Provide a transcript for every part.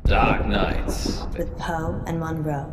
Dark Nights. With Poe and Munro.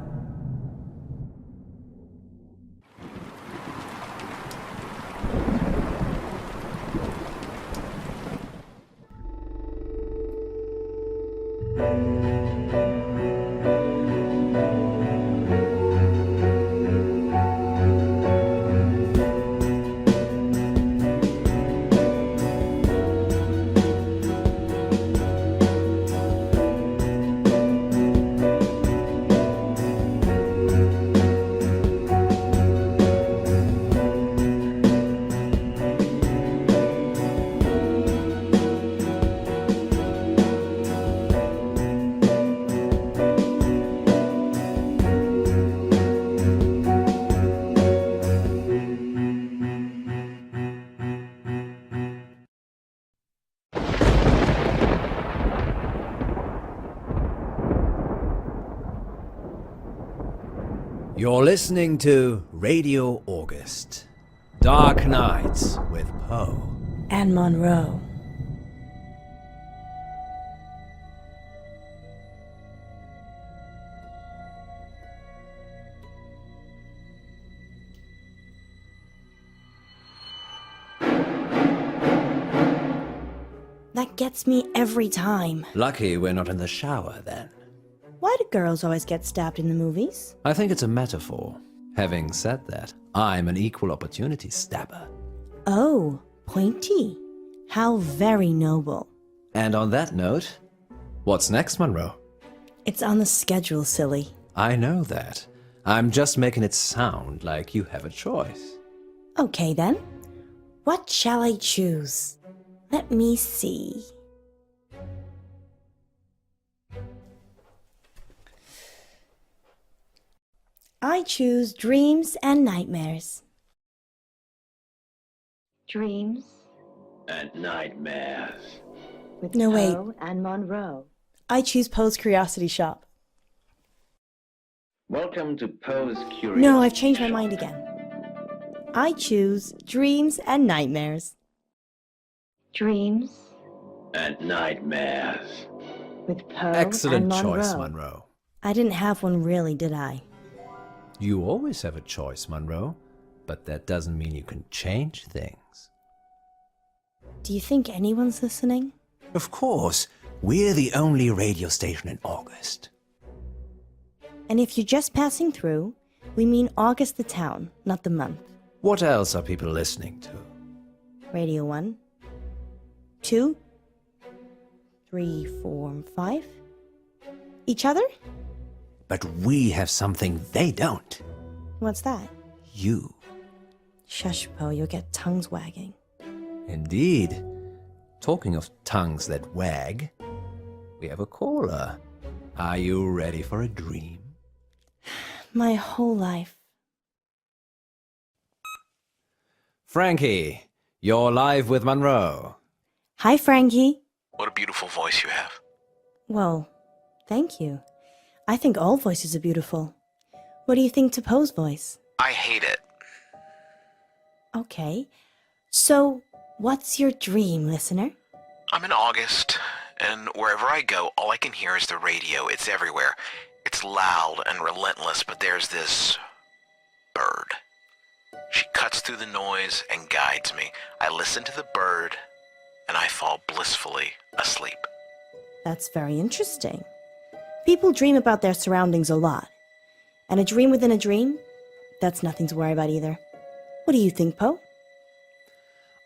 You're listening to Radio August. Dark Nights with Poe. And Munro. That gets me every time. Lucky we're not in the shower then. Why do girls always get stabbed in the movies? I think it's a metaphor. Having said that, I'm an equal opportunity stabber. Oh, pointy. How very noble. And on that note, what's next, Munro? It's on the schedule, silly. I know that. I'm just making it sound like you have a choice. Okay then. What shall I choose? Let me see. I choose Dreams and Nightmares. Dreams And Nightmares. with No, wait. Poe and Munro. I choose Poe's Curiosity Shop. Welcome to Poe's Curiosity. No, I've changed my Shop. mind again. I choose Dreams and Nightmares. Dreams And Nightmares. with Poe Excellent and Munro. choice, Munro. I didn't have one really, did I? You always have a choice, Munro, but that doesn't mean you can change things. Do you think anyone's listening? Of course, we're the only radio station in August. And if you're just passing through, we mean August the town, not the month. What else are people listening to? Radio 1, 2, 3, 4, 5. Each other? But we have something they don't. What's that? You. Shush, Poe, you'll get tongues wagging. Indeed. Talking of tongues that wag, we have a caller. Are you ready for a dream? My whole life. Frankie, you're live with Munro. Hi, Frankie. What a beautiful voice you have. Well, thank you. I think all voices are beautiful. What do you think to Poe's voice? I hate it. Okay. So, what's your dream, listener? I'm in August, and wherever I go, all I can hear is the radio. It's everywhere. It's loud and relentless, but there's this bird. She cuts through the noise and guides me. I listen to the bird, and I fall blissfully asleep. That's very interesting. People dream about their surroundings a lot. And a dream within a dream? That's nothing to worry about either. What do you think, Poe?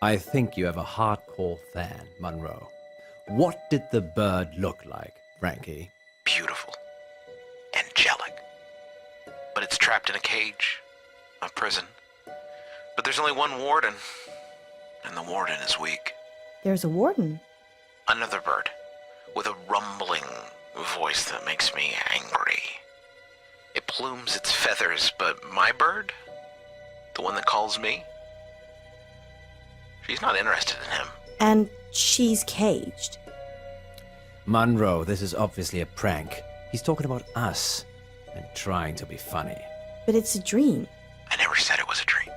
I think you have a hardcore fan, Munro. What did the bird look like, Frankie? Beautiful. Angelic. But it's trapped in a cage, a prison. But there's only one warden, and the warden is weak. There's a warden. Another bird, with a rumbling voice that makes me angry. It plumes its feathers, but my bird, the one that calls me, she's not interested in him. And she's caged. Munro, this is obviously a prank. He's talking about us and trying to be funny. But it's a dream. I never said it was a dream.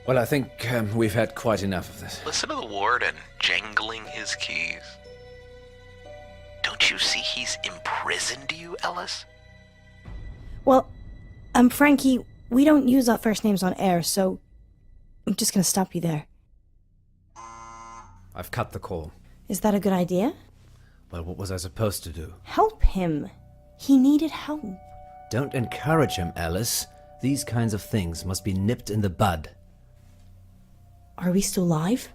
Well, I think we've had quite enough of this. Listen to the warden jangling his keys. Don't you you see he's imprisoned you, Ellis? Well, Frankie, we don't use our first names on air, so I'm just gonna stop you there. I've cut the call. Is that a good idea? Well, what was I supposed to do? Help him. He needed help. Don't encourage him, Alice. These kinds of things must be nipped in the bud. Are we still live?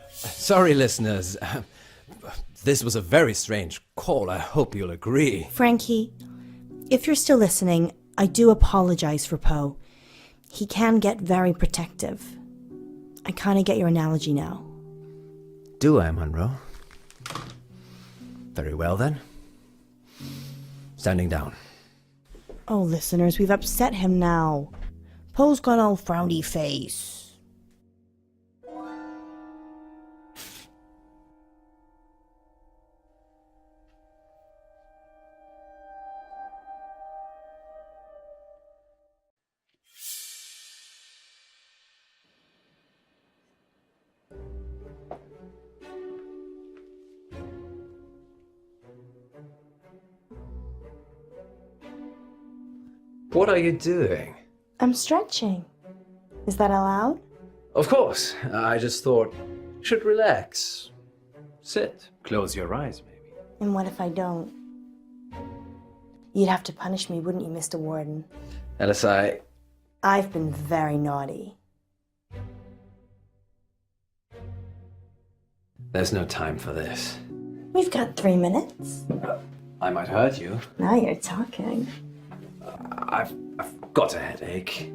Sorry, listeners. This was a very strange call. I hope you'll agree. Frankie, if you're still listening, I do apologize for Poe. He can get very protective. I kind of get your analogy now. Do I, Munro? Very well, then. Standing down. Oh, listeners, we've upset him now. Poe's got all frowny face. What are you doing? I'm stretching. Is that allowed? Of course. I just thought you should relax. Sit. Close your eyes, maybe. And what if I don't? You'd have to punish me, wouldn't you, Mr. Warden? Alice, I've been very naughty. There's no time for this. We've got 3 minutes. I might hurt you. Now you're talking. I've got a headache.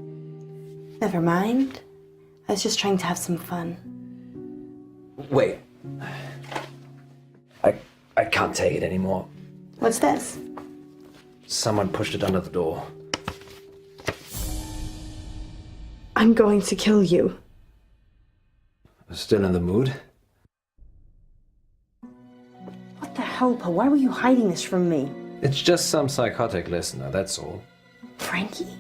Never mind. I was just trying to have some fun. Wait. I can't take it anymore. What's this? Someone pushed it under the door. I'm going to kill you. Still in the mood? What the hell, Poe? Why were you hiding this from me? It's just some psychotic listener, that's all. Frankie?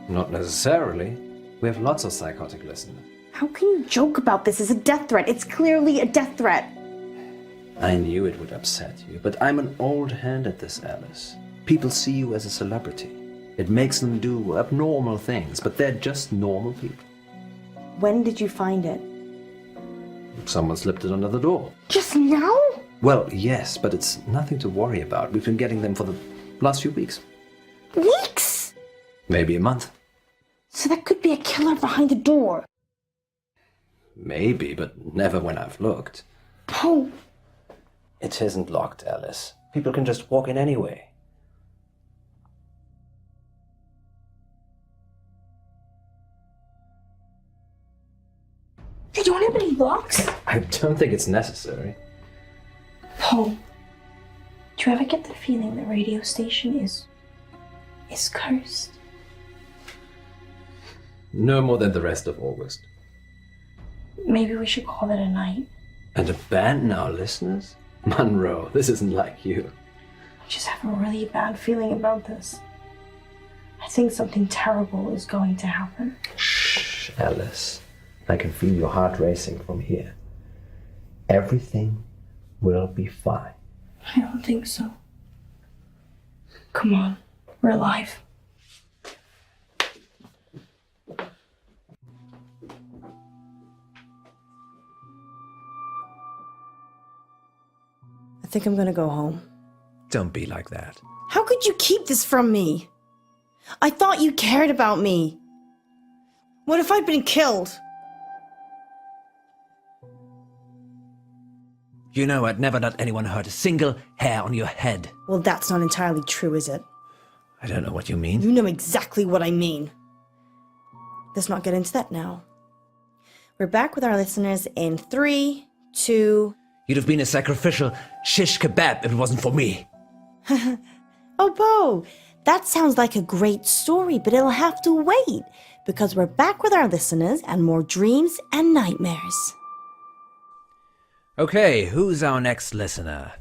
Not necessarily. We have lots of psychotic listeners. How can you joke about this as a death threat? It's clearly a death threat. I knew it would upset you, but I'm an old hand at this, Alice. People see you as a celebrity. It makes them do abnormal things, but they're just normal people. When did you find it? Someone slipped it under the door. Just now? Well, yes, but it's nothing to worry about. We've been getting them for the last few weeks. Weeks? Maybe a month. So there could be a killer behind the door. Maybe, but never when I've looked. Poe. It isn't locked, Alice. People can just walk in anyway. You don't have any locks? I don't think it's necessary. Poe. Do you ever get the feeling the radio station is cursed? No more than the rest of August. Maybe we should call it a night. And abandon our listeners? Munro, this isn't like you. I just have a really bad feeling about this. I think something terrible is going to happen. Shh, Alice. I can feel your heart racing from here. Everything will be fine. I don't think so. Come on, we're alive. I think I'm gonna go home. Don't be like that. How could you keep this from me? I thought you cared about me. What if I'd been killed? You know I'd never let anyone hurt a single hair on your head. Well, that's not entirely true, is it? I don't know what you mean. You know exactly what I mean. Let's not get into that now. We're back with our listeners in 3, 2... You'd have been a sacrificial shish kebab if it wasn't for me. Oh, Bo, that sounds like a great story, but it'll have to wait, because we're back with our listeners and more dreams and nightmares. Okay, who's our next listener?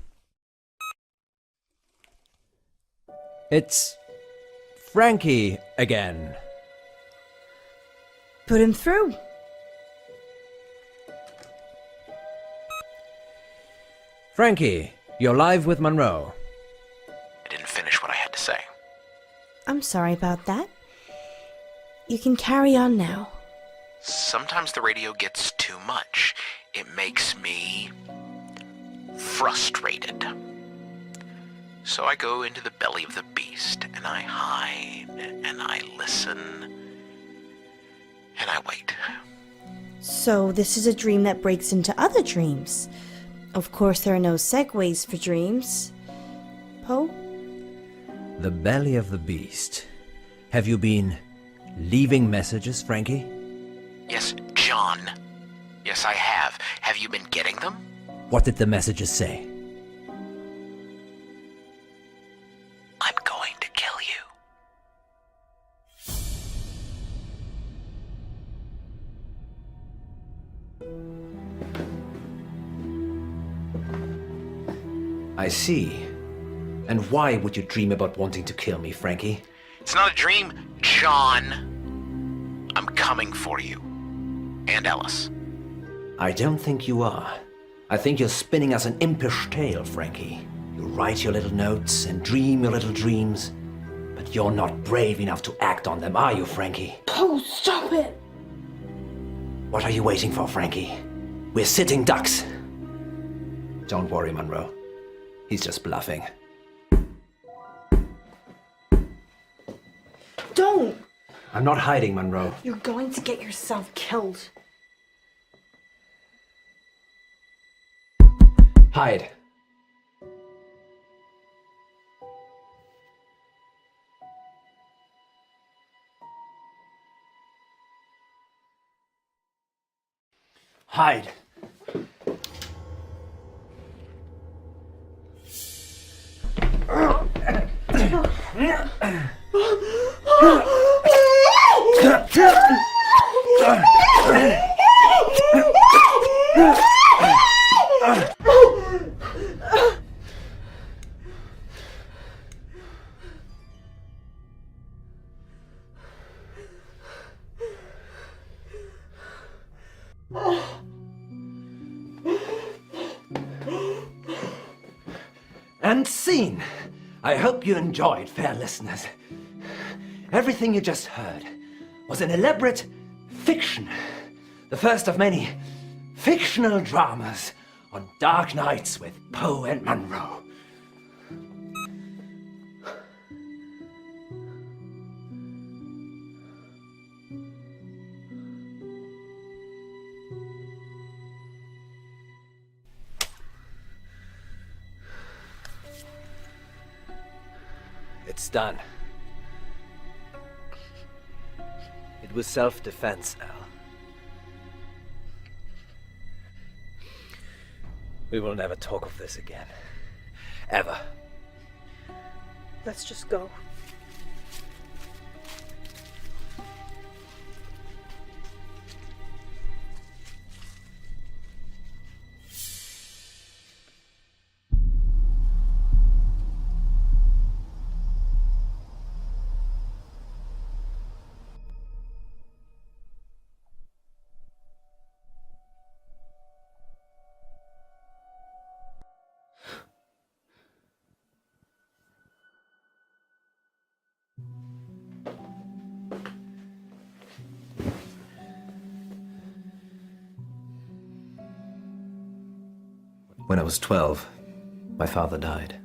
It's Frankie again. Put him through. Frankie, you're live with Munro. I didn't finish what I had to say. I'm sorry about that. You can carry on now. Sometimes the radio gets too much. It makes me frustrated. So I go into the belly of the beast, and I hide, and I listen, and I wait. So this is a dream that breaks into other dreams. Of course, there are no segues for dreams. Poe? The belly of the beast. Have you been leaving messages, Frankie? Yes, John. Yes, I have. Have you been getting them? What did the messages say? I'm going to kill you. I see. And why would you dream about wanting to kill me, Frankie? It's not a dream, John. I'm coming for you. And Ellis. I don't think you are. I think you're spinning us an impish tale, Frankie. You write your little notes and dream your little dreams, but you're not brave enough to act on them, are you, Frankie? Poe, stop it! What are you waiting for, Frankie? We're sitting ducks. Don't worry, Munro. He's just bluffing. Don't! I'm not hiding, Munro. You're going to get yourself killed. Hide. Hide. And scene. I hope you enjoyed, fair listeners. Everything you just heard was an elaborate fiction. The first of many fictional dramas on dark nights with Poe and Munro. It's done. It was self-defense, Al. We will never talk of this again. Ever. Let's just go. When I was 12, my father died.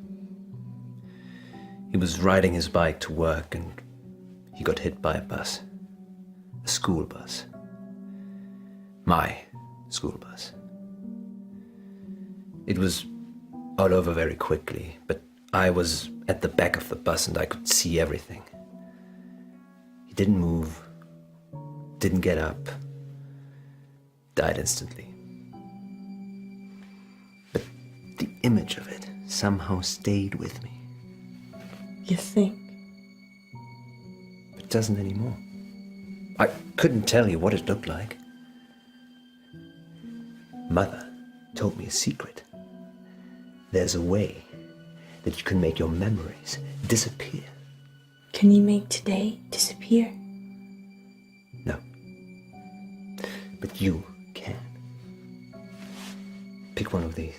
He was riding his bike to work and he got hit by a bus. A school bus. My school bus. It was all over very quickly, but I was at the back of the bus and I could see everything. He didn't move, didn't get up, died instantly. But the image of it somehow stayed with me. You think? It doesn't anymore. I couldn't tell you what it looked like. Mother told me a secret. There's a way that you can make your memories disappear. Can you make today disappear? No. But you can. Pick one of these.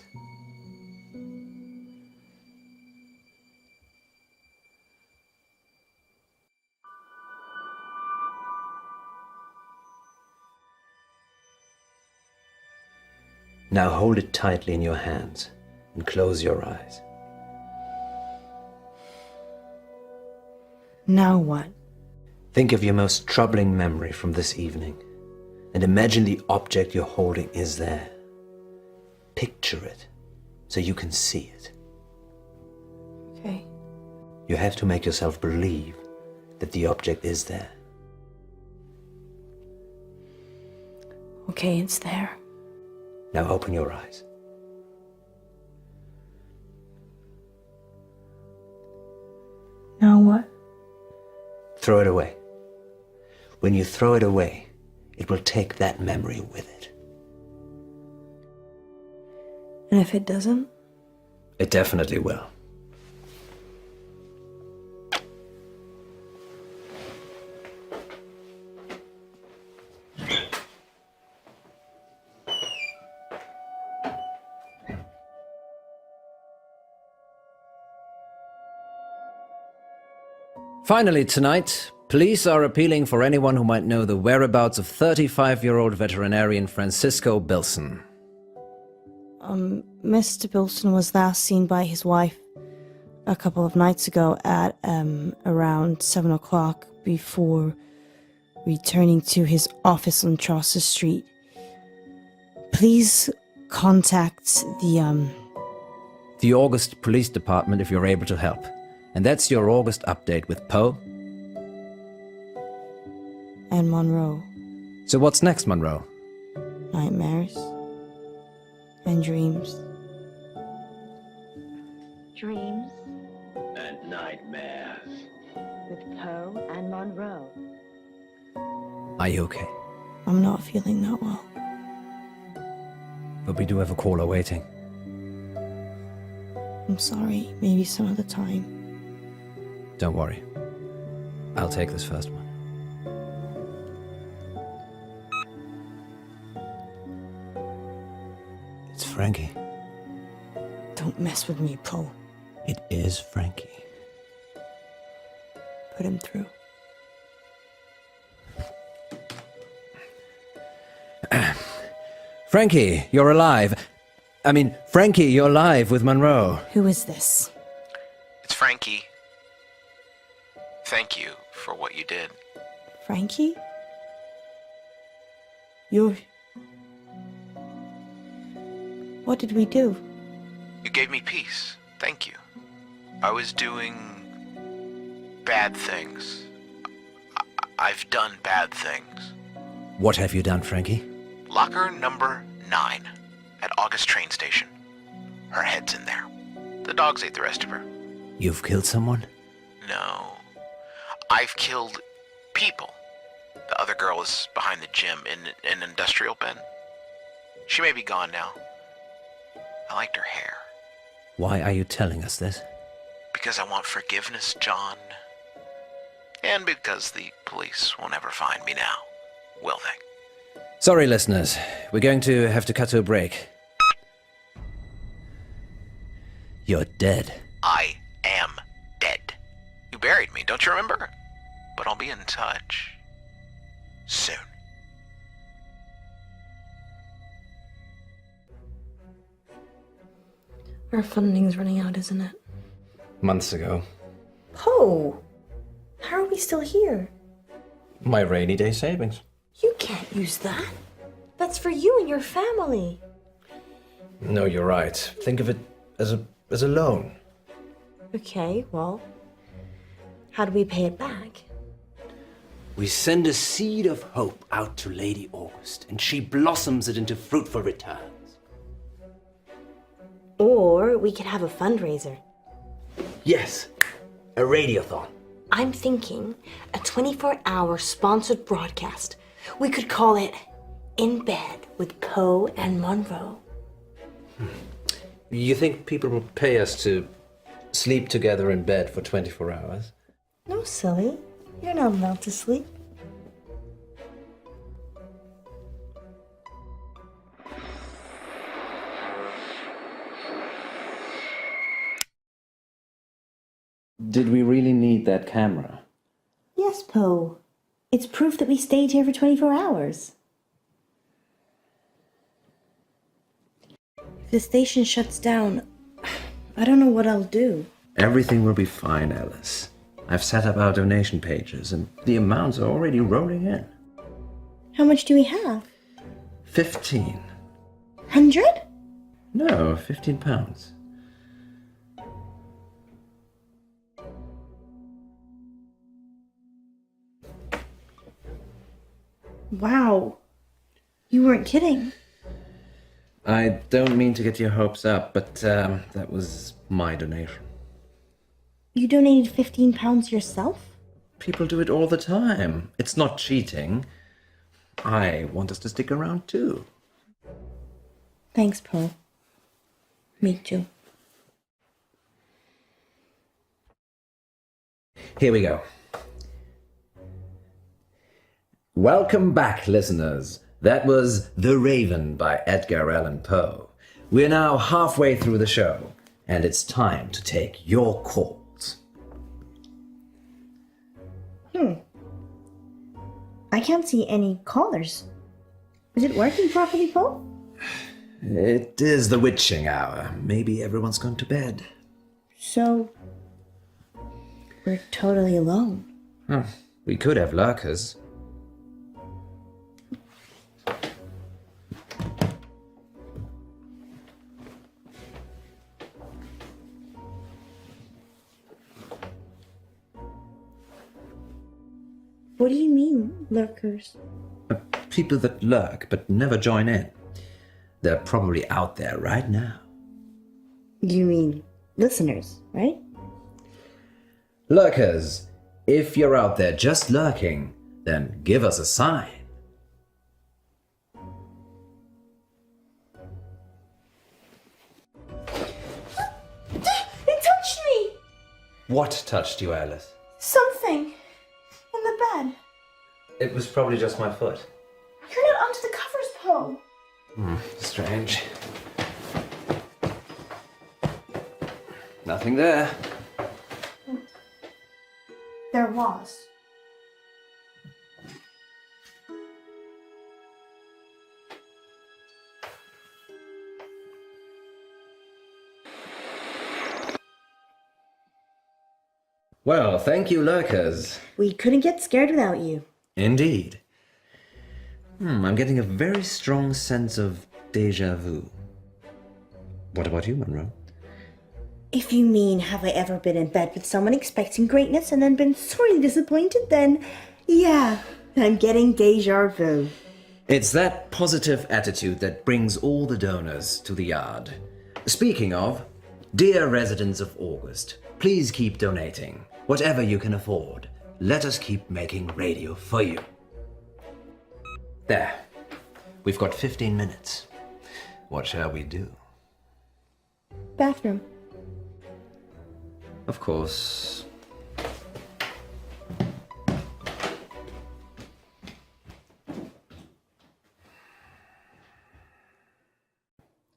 Now hold it tightly in your hands and close your eyes. Now what? Think of your most troubling memory from this evening and imagine the object you're holding is there. Picture it so you can see it. Okay. You have to make yourself believe that the object is there. Okay, it's there. Now open your eyes. Now what? Throw it away. When you throw it away, it will take that memory with it. And if it doesn't? It definitely will. Finally tonight, police are appealing for anyone who might know the whereabouts of 35-year-old veterinarian Francisco Bilson. Mr. Bilson was last seen by his wife a couple of nights ago at around 7 o'clock before returning to his office on Chaucer Street. Please contact The August Police Department if you're able to help. And that's your August update with Poe. and Munro. So what's next, Munro? Nightmares and dreams. Dreams And nightmares. with Poe and Munro. Are you okay? I'm not feeling that well. But we do have a caller waiting. I'm sorry. Maybe some other time. Don't worry. I'll take this first one. It's Frankie. Don't mess with me, Poe. It is Frankie. Put him through. Frankie, you're alive. Frankie, you're live with Munro. Who is this? It's Frankie. Thank you for what you did. Frankie? You're... What did we do? You gave me peace. Thank you. I was doing bad things. I've done bad things. What have you done, Frankie? Locker number 9 at August train station. Her head's in there. The dogs ate the rest of her. You've killed someone? No. I've killed people. The other girl is behind the gym in an industrial bin. She may be gone now. I liked her hair. Why are you telling us this? Because I want forgiveness, John. And because the police will never find me now, will they? Sorry, listeners. We're going to have to cut to a break. You're dead. I am dead. You buried me, don't you remember? But I'll be in touch soon. Our funding's running out, isn't it? Months ago. Poe! How are we still here? My rainy day savings. You can't use that. That's for you and your family. No, you're right. Think of it as a loan. Okay, well, how do we pay it back? We send a seed of hope out to Lady August, and she blossoms it into fruitful returns. Or we could have a fundraiser. Yes, a radiothon. I'm thinking a 24-hour sponsored broadcast. We could call it In Bed with Poe and Munro. You think people will pay us to sleep together in bed for 24 hours? No, silly. You're not allowed to sleep. Did we really need that camera? Yes, Poe. It's proof that we stayed here for 24 hours. If the station shuts down, I don't know what I'll do. Everything will be fine, Alice. I've set up our donation pages, and the amounts are already rolling in. How much do we have? 15. 100? No, 15 pounds. Wow. You weren't kidding. I don't mean to get your hopes up, but that was my donation. You donated £15 yourself? People do it all the time. It's not cheating. I want us to stick around too. Thanks, Paul. Me too. Here we go. Welcome back, listeners. That was The Raven by Edgar Allan Poe. We're now halfway through the show, and it's time to take your calls. I can't see any callers. Is it working properly, Paul? It is the witching hour. Maybe everyone's gone to bed. So, we're totally alone. We could have lurkers. What do you mean, lurkers? People that lurk but never join in. They're probably out there right now. You mean listeners, right? Lurkers, if you're out there just lurking, then give us a sign. It touched me! What touched you, Alice? Something. In the bed. It was probably just my foot. You're not under the covers, Paul. Strange. Nothing there. There was. Well, thank you, lurkers. We couldn't get scared without you. Indeed. I'm getting a very strong sense of déjà vu. What about you, Munro? If you mean, have I ever been in bed with someone expecting greatness and then been sorely disappointed, then yeah, I'm getting déjà vu. It's that positive attitude that brings all the donors to the yard. Speaking of, dear residents of August, please keep donating. Whatever you can afford. Let us keep making radio for you. There. We've got 15 minutes. What shall we do? Bathroom. Of course.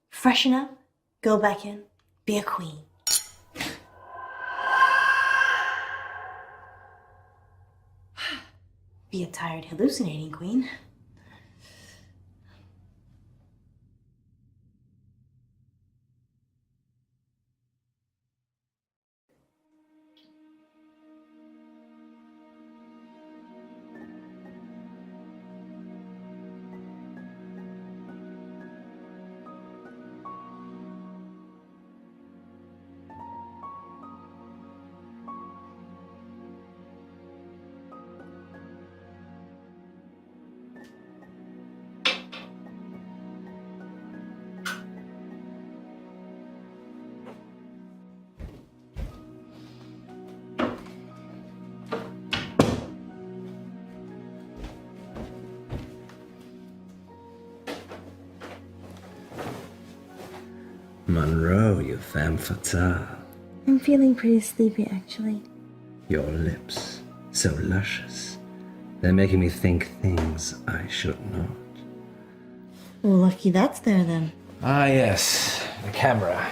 Freshen up, go back in, be a queen. Be a tired, hallucinating queen. Munro, you femme fatale. I'm feeling pretty sleepy, actually. Your lips, so luscious. They're making me think things I should not. Well, lucky that's there then. Ah, yes, the camera.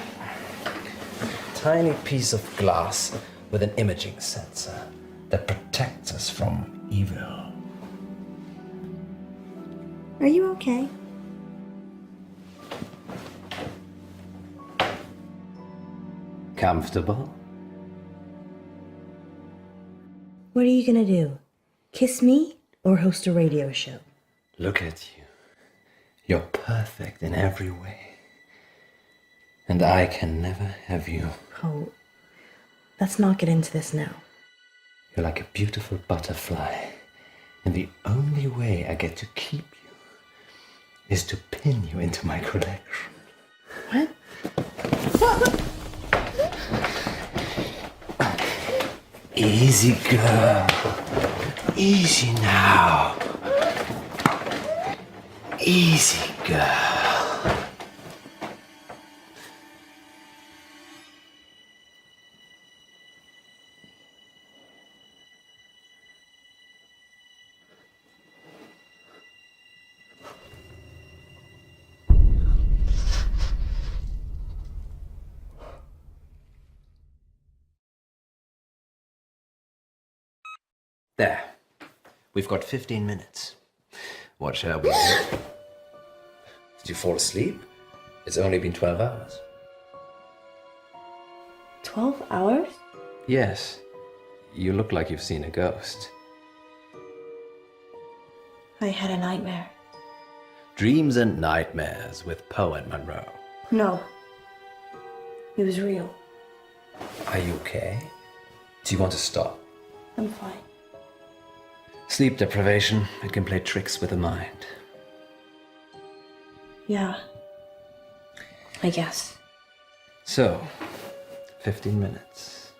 A tiny piece of glass with an imaging sensor that protects us from evil. Are you okay? Comfortable? What are you gonna do? Kiss me or host a radio show? Look at you. You're perfect in every way. And I can never have you. Oh, let's not get into this now. You're like a beautiful butterfly. And the only way I get to keep you is to pin you into my collection. What? Easy, girl. Easy now. Easy, girl. There. We've got 15 minutes. What shall we do? Did you fall asleep? It's only been 12 hours. 12 hours? Yes. You look like you've seen a ghost. I had a nightmare. Dreams and Nightmares with Poe and Munro. No. It was real. Are you okay? Do you want to stop? I'm fine. Sleep deprivation, it can play tricks with the mind. Yeah. I guess. So, 15 minutes.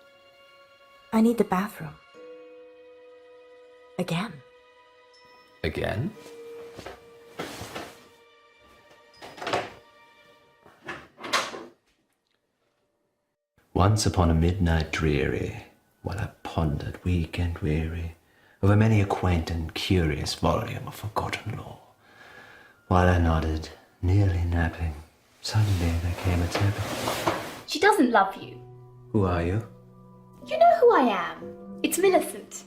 I need the bathroom. Again. Again? Once upon a midnight dreary, while I pondered weak and weary over many a quaint and curious volume of forgotten lore, while I nodded, nearly napping, suddenly there came a tap. She doesn't love you. Who are you? You know who I am. It's Millicent.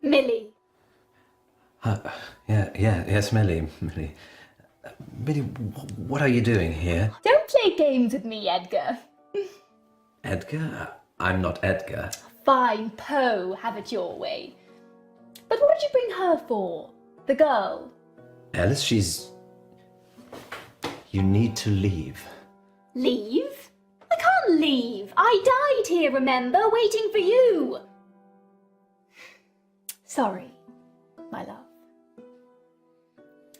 Millie. Yes, Millie. Millie, what are you doing here? Don't play games with me, Edgar. Edgar? I'm not Edgar. Fine, Poe, have it your way. But what did you bring her for? The girl? Alice, You need to leave. Leave? I can't leave. I died here, remember, waiting for you. Sorry, my love.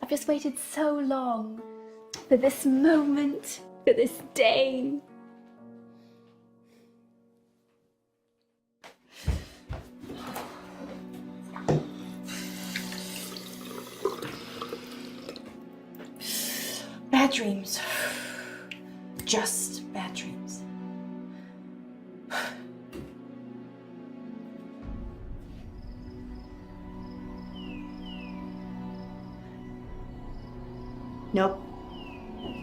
I've just waited so long for this moment, for this day. Bad dreams. Just bad dreams. Nope.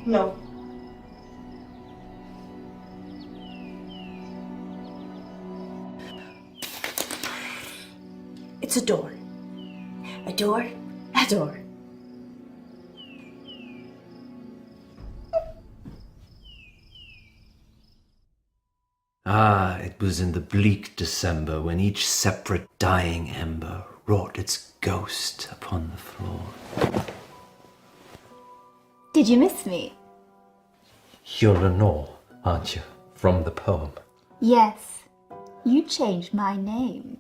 No. It's a door. A door. A door. Ah, it was in the bleak December when each separate dying ember wrought its ghost upon the floor. Did you miss me? You're Lenore, aren't you? From the poem. Yes. You changed my name.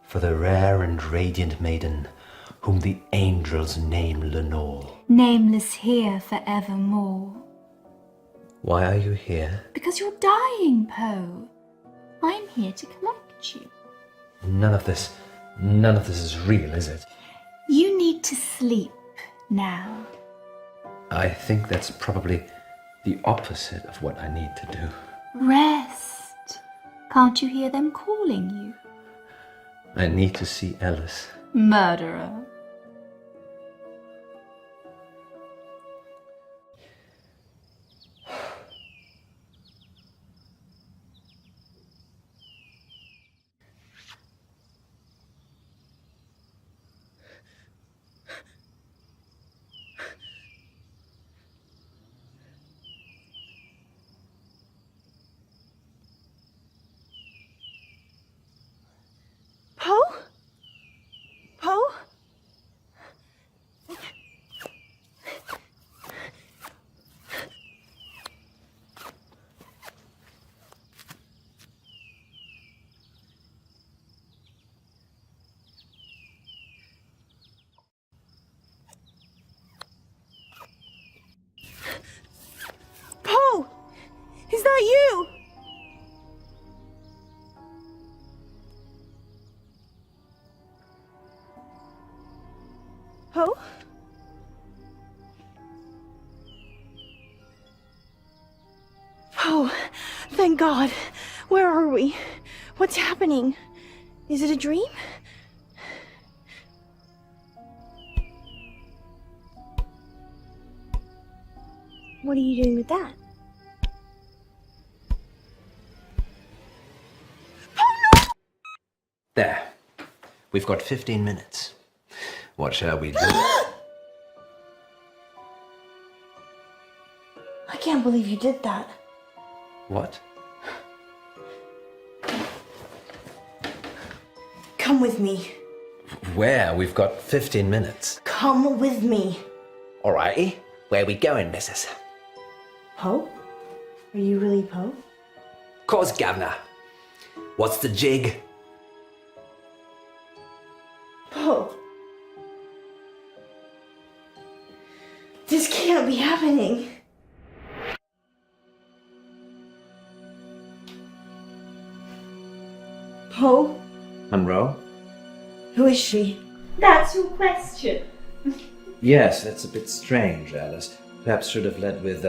For the rare and radiant maiden whom the angels name Lenore. Nameless here forevermore. Why are you here? Because you're dying, Poe. I'm here to collect you. None of this is real, is it? You need to sleep now. I think that's probably the opposite of what I need to do. Rest. Can't you hear them calling you? I need to see Alice. Murderer. Poe? Poe, thank God. Where are we? What's happening? Is it a dream? What are you doing with that? There. We've got 15 minutes. What shall we do? I can't believe you did that. What? Come with me. Where? We've got 15 minutes. Come with me. Alrighty. Where we going, missus? Poe? Are you really Poe? Course, governor. What's the jig? Poe. This can't be happening. Poe? Munro? Who is she? That's your question. Yes, that's a bit strange, Alice. Perhaps should have led with,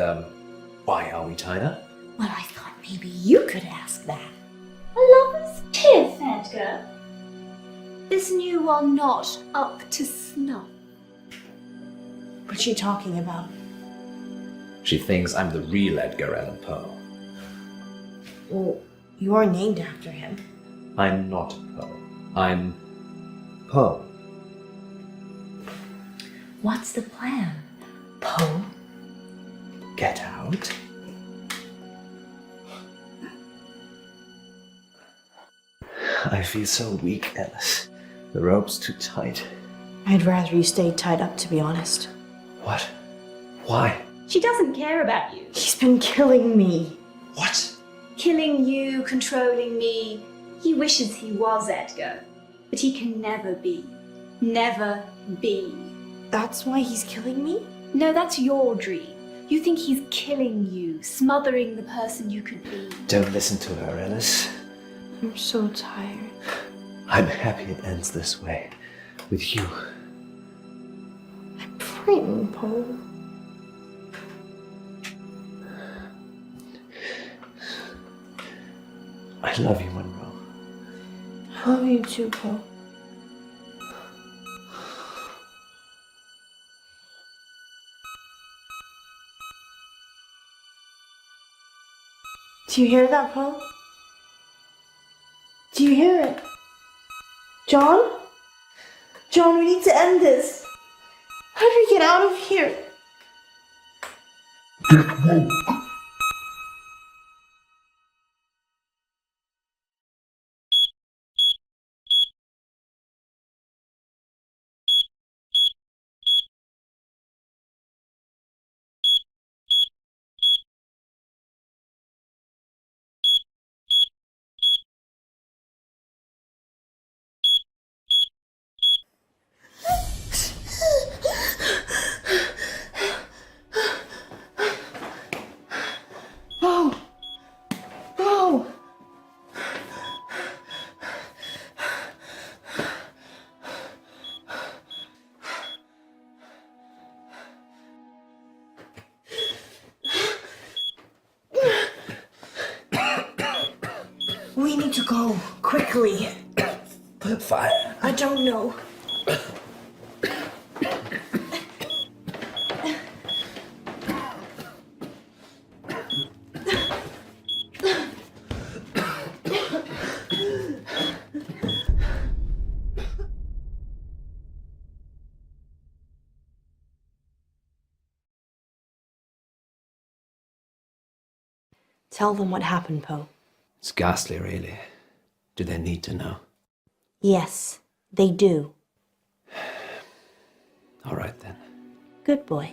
why are we tied up? Well, I thought maybe you could ask that. A lover's tiff, Edgar. Is new one not up to snuff? What's she talking about? She thinks I'm the real Edgar Allan Poe. Well, you are named after him. I'm not Poe. I'm Poe. What's the plan, Poe? Get out? I feel so weak, Alice. The rope's too tight. I'd rather you stayed tied up, to be honest. What? Why? She doesn't care about you. He's been killing me. What? Killing you, controlling me. He wishes he was Edgar, but he can never be. Never be. That's why he's killing me? No, that's your dream. You think he's killing you, smothering the person you could be. Don't listen to her, Alice. I'm so tired. I'm happy it ends this way. With you. I'm frightened, Poe. I love you, Munro. I love you too, Poe. Do you hear that, Poe? Do you hear it? John? John, we need to end this. How do we get out of here? Poe! Poe! We need to go, quickly. Put fire. I don't know. Tell them what happened, Poe. It's ghastly, really. Do they need to know? Yes, they do. All right, then. Good boy.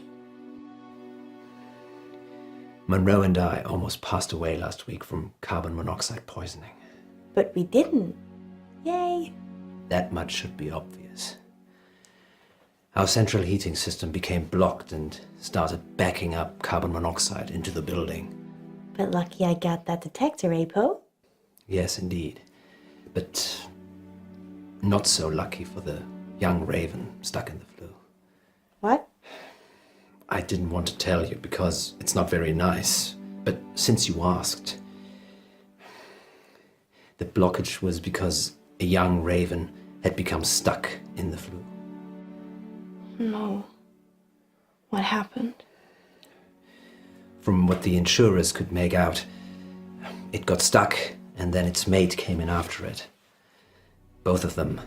Munro and I almost passed away last week from carbon monoxide poisoning. But we didn't. Yay. That much should be obvious. Our central heating system became blocked and started backing up carbon monoxide into the building. But lucky I got that detector, eh, Poe? Yes, indeed. But not so lucky for the young raven stuck in the flue. What? I didn't want to tell you because it's not very nice. But since you asked, the blockage was because a young raven had become stuck in the flue. No. What happened? From what the insurers could make out, it got stuck and then its mate came in after it. Both of them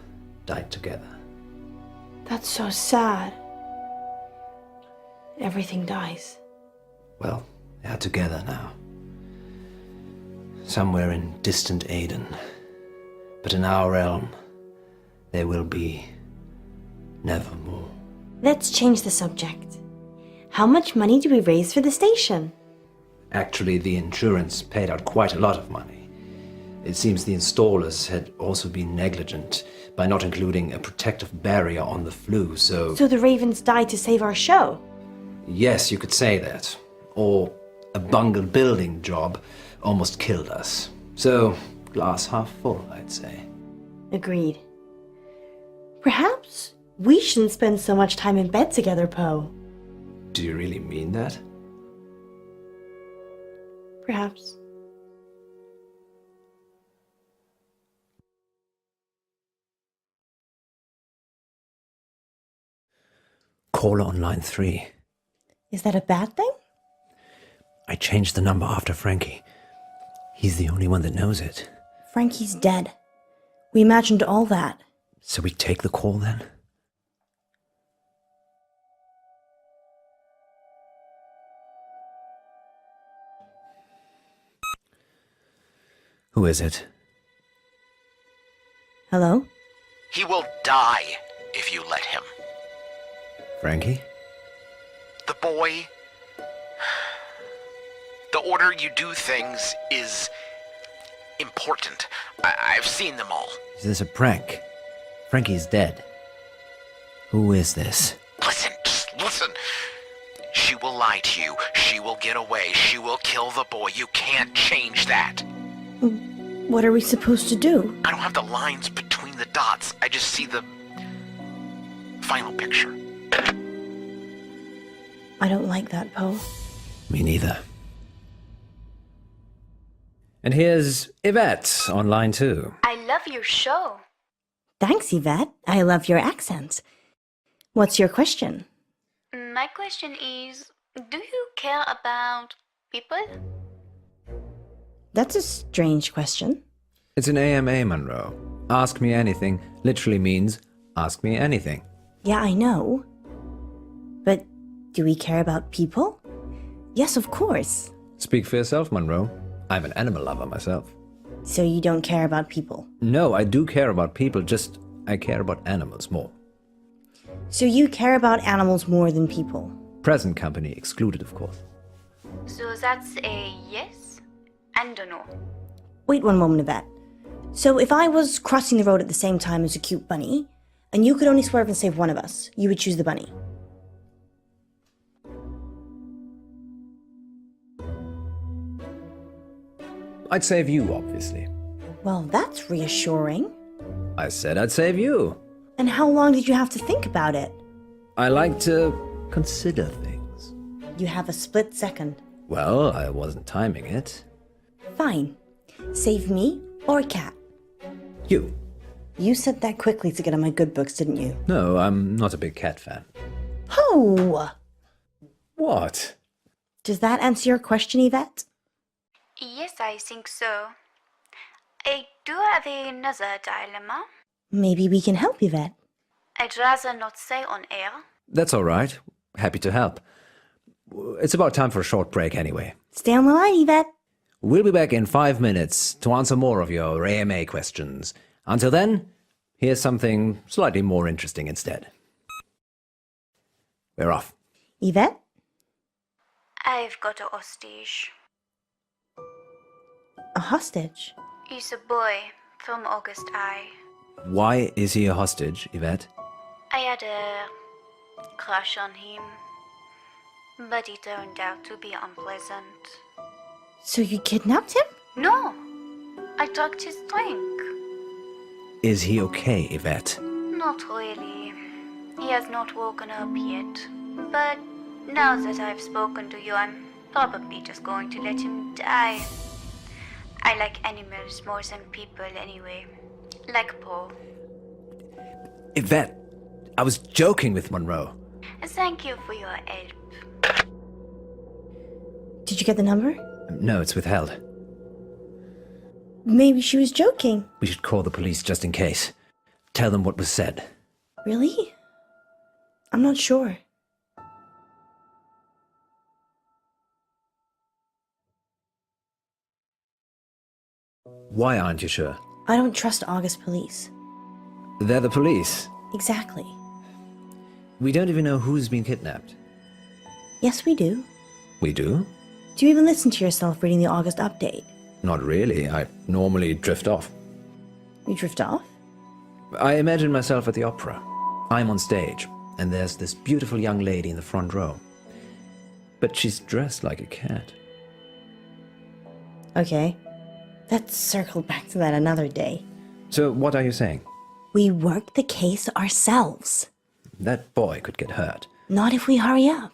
died together. That's so sad. Everything dies. Well, they are together now. Somewhere in distant Aden. But in our realm, they will be nevermore. Let's change the subject. How much money do we raise for the station? Actually, the insurance paid out quite a lot of money. It seems the installers had also been negligent by not including a protective barrier on the flue, so... So the ravens died to save our show? Yes, you could say that. Or a bungled building job almost killed us. So, glass half full, I'd say. Agreed. Perhaps we shouldn't spend so much time in bed together, Poe. Do you really mean that? Perhaps. Caller on line 3. Is that a bad thing? I changed the number after Frankie. He's the only one that knows it. Frankie's dead. We imagined all that. So we take the call then? Who is it? Hello? He will die if you let him. Frankie? The boy... The order you do things is important. I've seen them all. Is this a prank? Frankie's dead. Who is this? Listen, just listen. She will lie to you. She will get away. She will kill the boy. You can't change that. What are we supposed to do? I don't have the lines between the dots. I just see the final picture. I don't like that, Poe. Me neither. And here's Yvette on line 2. I love your show. Thanks, Yvette. I love your accent. What's your question? My question is, do you care about people? That's a strange question. It's an AMA, Munro. Ask me anything literally means ask me anything. Yeah, I know. But do we care about people? Yes, of course. Speak for yourself, Munro. I'm an animal lover myself. So you don't care about people? No, I do care about people, just I care about animals more. So you care about animals more than people? Present company excluded, of course. So that's a yes and a no. Wait one moment, Yvette. So if I was crossing the road at the same time as a cute bunny, and you could only swerve and save one of us, you would choose the bunny? I'd save you, obviously. Well, that's reassuring. I said I'd save you. And how long did you have to think about it? I like to consider things. You have a split second. Well, I wasn't timing it. Fine. Save me or cat? You. You said that quickly to get on my good books, didn't you? No, I'm not a big cat fan. Oh! What? Does that answer your question, Yvette? Yes, I think so. I do have another dilemma. Maybe we can help, Yvette. I'd rather not say on air. That's all right. Happy to help. It's about time for a short break anyway. Stay on the line, Yvette. We'll be back in 5 minutes to answer more of your AMA questions. Until then, here's something slightly more interesting instead. We're off. Yvette? I've got a hostage. A hostage? He's a boy from August High. Why is he a hostage, Yvette? I had a crush on him, but he turned out to be unpleasant. So you kidnapped him? No, I took his drink. Is he okay, Yvette? Not really. He has not woken up yet. But now that I've spoken to you, I'm probably just going to let him die. I like animals more than people anyway. Like Poe. Yvette, I was joking with Munro. Thank you for your help. Did you get the number? No, it's withheld. Maybe she was joking. We should call the police just in case. Tell them what was said. Really? I'm not sure. Why aren't you sure? I don't trust August police. They're the police. Exactly. We don't even know who's been kidnapped. Yes, we do. We do? Do you even listen to yourself reading the August update? Not really. I normally drift off. You drift off? I imagine myself at the opera. I'm on stage, and there's this beautiful young lady in the front row. But she's dressed like a cat. Okay. Let's circle back to that another day. So what are you saying? We work the case ourselves. That boy could get hurt. Not if we hurry up.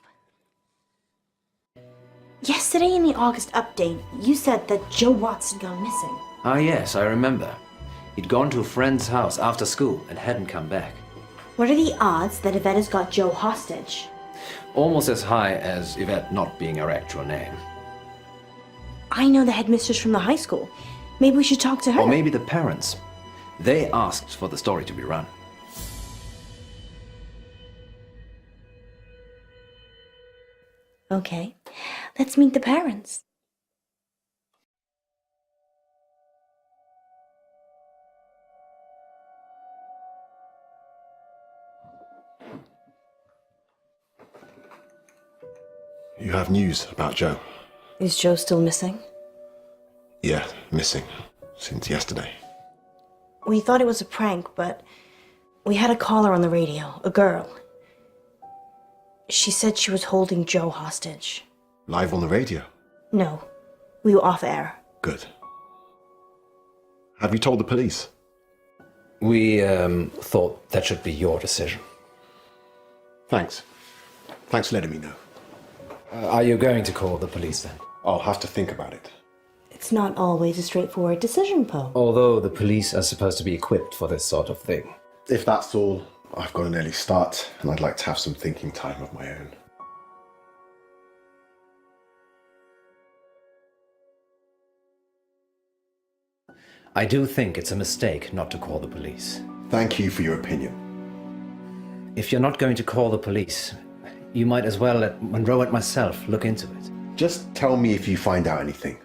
Yesterday in the August update, you said that Joe Watts had gone missing. Ah, yes, I remember. He'd gone to a friend's house after school and hadn't come back. What are the odds that Yvette has got Joe hostage? Almost as high as Yvette not being her actual name. I know the headmistress from the high school. Maybe we should talk to her. Or maybe the parents. They asked for the story to be run. Okay, let's meet the parents. You have news about Joe? Is Joe still missing? Yeah, missing. Since yesterday. We thought it was a prank, but we had a caller on the radio, a girl. She said she was holding Joe hostage. Live on the radio? No, we were off air. Good. Have you told the police? We thought that should be your decision. Thanks. Thanks for letting me know. Are you going to call the police then? I'll have to think about it. It's not always a straightforward decision, Poe. Although the police are supposed to be equipped for this sort of thing. If that's all, I've got an early start, and I'd like to have some thinking time of my own. I do think it's a mistake not to call the police. Thank you for your opinion. If you're not going to call the police, you might as well let Munro and myself look into it. Just tell me if you find out anything.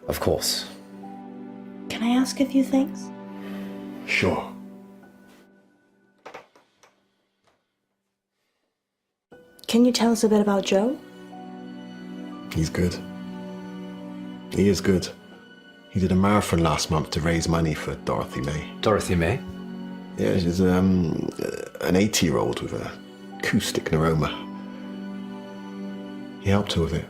Of course. Can I ask a few things? Sure. Can you tell us a bit about Joe? He's good. He is good. He did a marathon last month to raise money for Dorothy May. Dorothy May? Yeah, she's an 80-year-old with a acoustic neuroma. He helped her with it.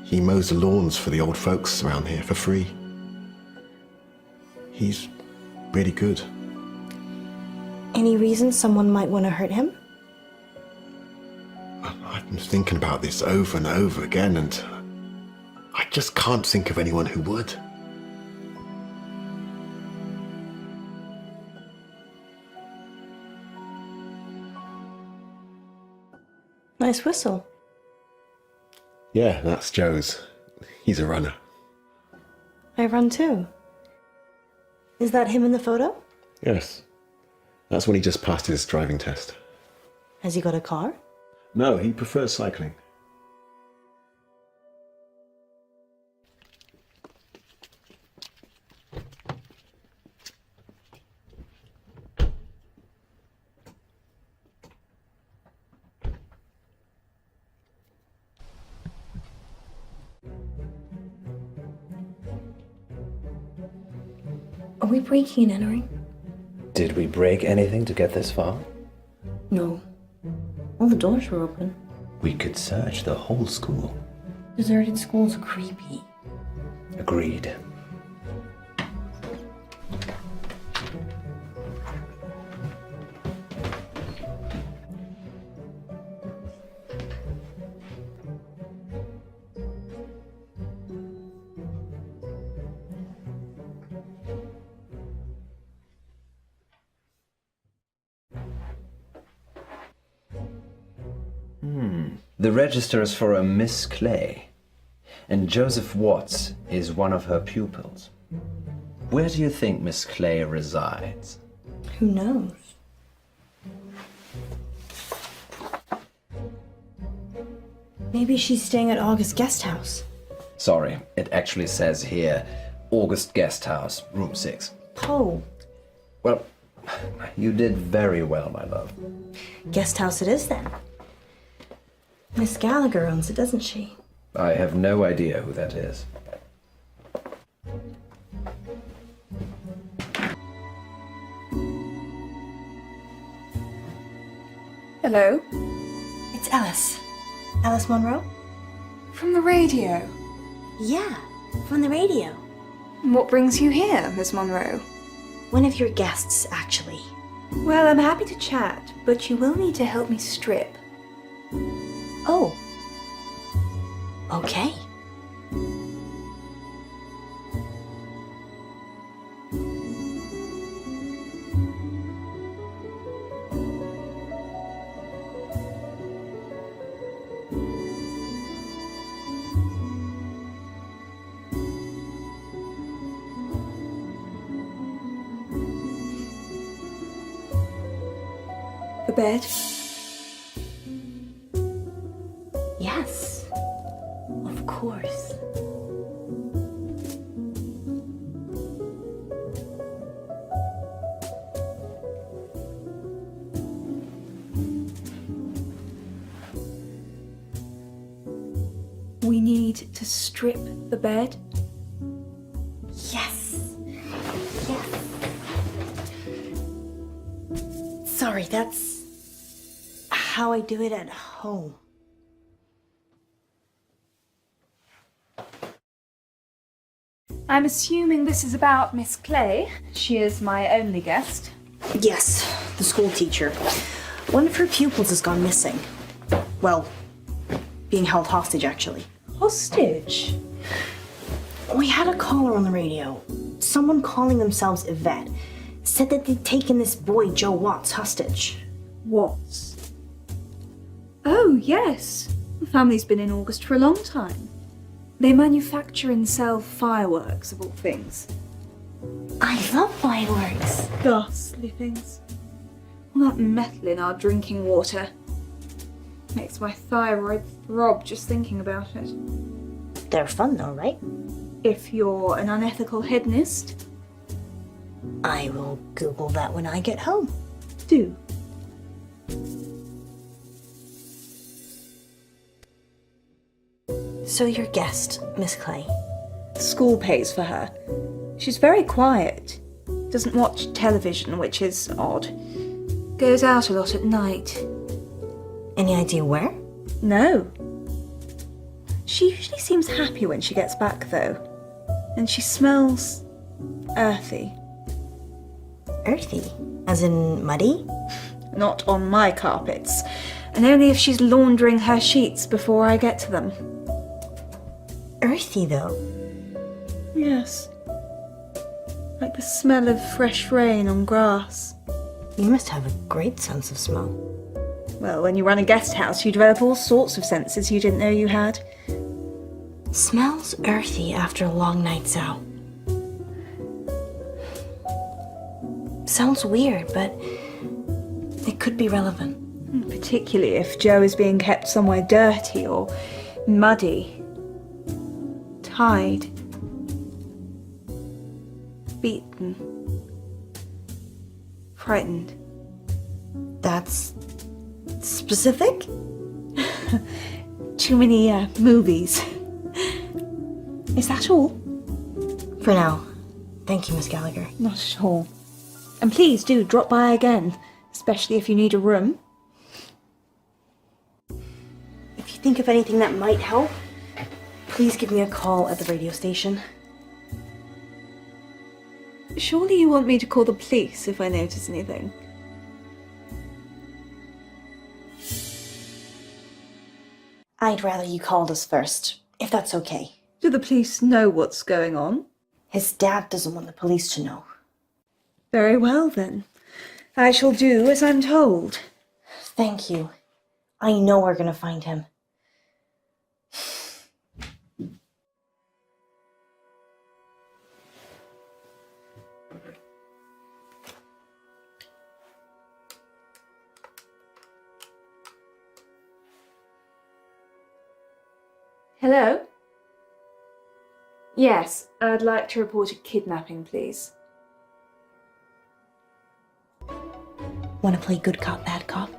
He mows the lawns for the old folks around here for free. He's really good. Any reason someone might want to hurt him? I've been thinking about this over and over again, and I just can't think of anyone who would. Nice whistle. Yeah, that's Joe's. He's a runner. I run too. Is that him in the photo? Yes. That's when he just passed his driving test. Has he got a car? No, he prefers cycling. Are we breaking and entering? Did we break anything to get this far? No. All the doors were open. We could search the whole school. Deserted schools are creepy. Agreed. The register is for a Miss Clay, and Joseph Watts is one of her pupils. Where do you think Miss Clay resides? Who knows? Maybe she's staying at August Guest House. Sorry, it actually says here, August Guest House, room 6. Poe. Well, you did very well, my love. Guest house it is then. Miss Gallagher owns it, doesn't she? I have no idea who that is. Hello? It's Alice. Alice Munro? From the radio. Yeah, from the radio. What brings you here, Miss Munro? One of your guests, actually. Well, I'm happy to chat, but you will need to help me strip. Oh. Okay. The bed? Yes. Of course. We need to strip the bed? Yes. Yes. Sorry, that's how I do it at home. I'm assuming this is about Miss Clay. She is my only guest. Yes, the school teacher. One of her pupils has gone missing. Well, being held hostage, actually. Hostage? We had a caller on the radio. Someone calling themselves Yvette said that they'd taken this boy, Joe Watts, hostage. Watts? Oh, yes. The family's been in August for a long time. They manufacture and sell fireworks, of all things. I love fireworks. Ghastly things. All that metal in our drinking water. Makes my thyroid throb just thinking about it. They're fun though, right? If you're an unethical hedonist. I will Google that when I get home. Do. So your guest, Miss Clay. School pays for her. She's very quiet. Doesn't watch television, which is odd. Goes out a lot at night. Any idea where? No. She usually seems happy when she gets back, though. And she smells earthy. Earthy? As in muddy? Not on my carpets. And only if she's laundering her sheets before I get to them. Earthy, though. Yes. Like the smell of fresh rain on grass. You must have a great sense of smell. Well, when you run a guest house, you develop all sorts of senses you didn't know you had. Smells earthy after a long night's out. Sounds weird, but it could be relevant. Particularly if Joe is being kept somewhere dirty or muddy. Tied. Beaten. Frightened. That's specific? Too many movies. Is that all? For now. Thank you, Miss Gallagher. Not at all. And please do drop by again, especially if you need a room. If you think of anything that might help, please give me a call at the radio station. Surely you want me to call the police if I notice anything? I'd rather you called us first, if that's okay. Do the police know what's going on? His dad doesn't want the police to know. Very well, then. I shall do as I'm told. Thank you. I know we're gonna find him. Hello? Yes, I'd like to report a kidnapping, please. Want to play good cop, bad cop?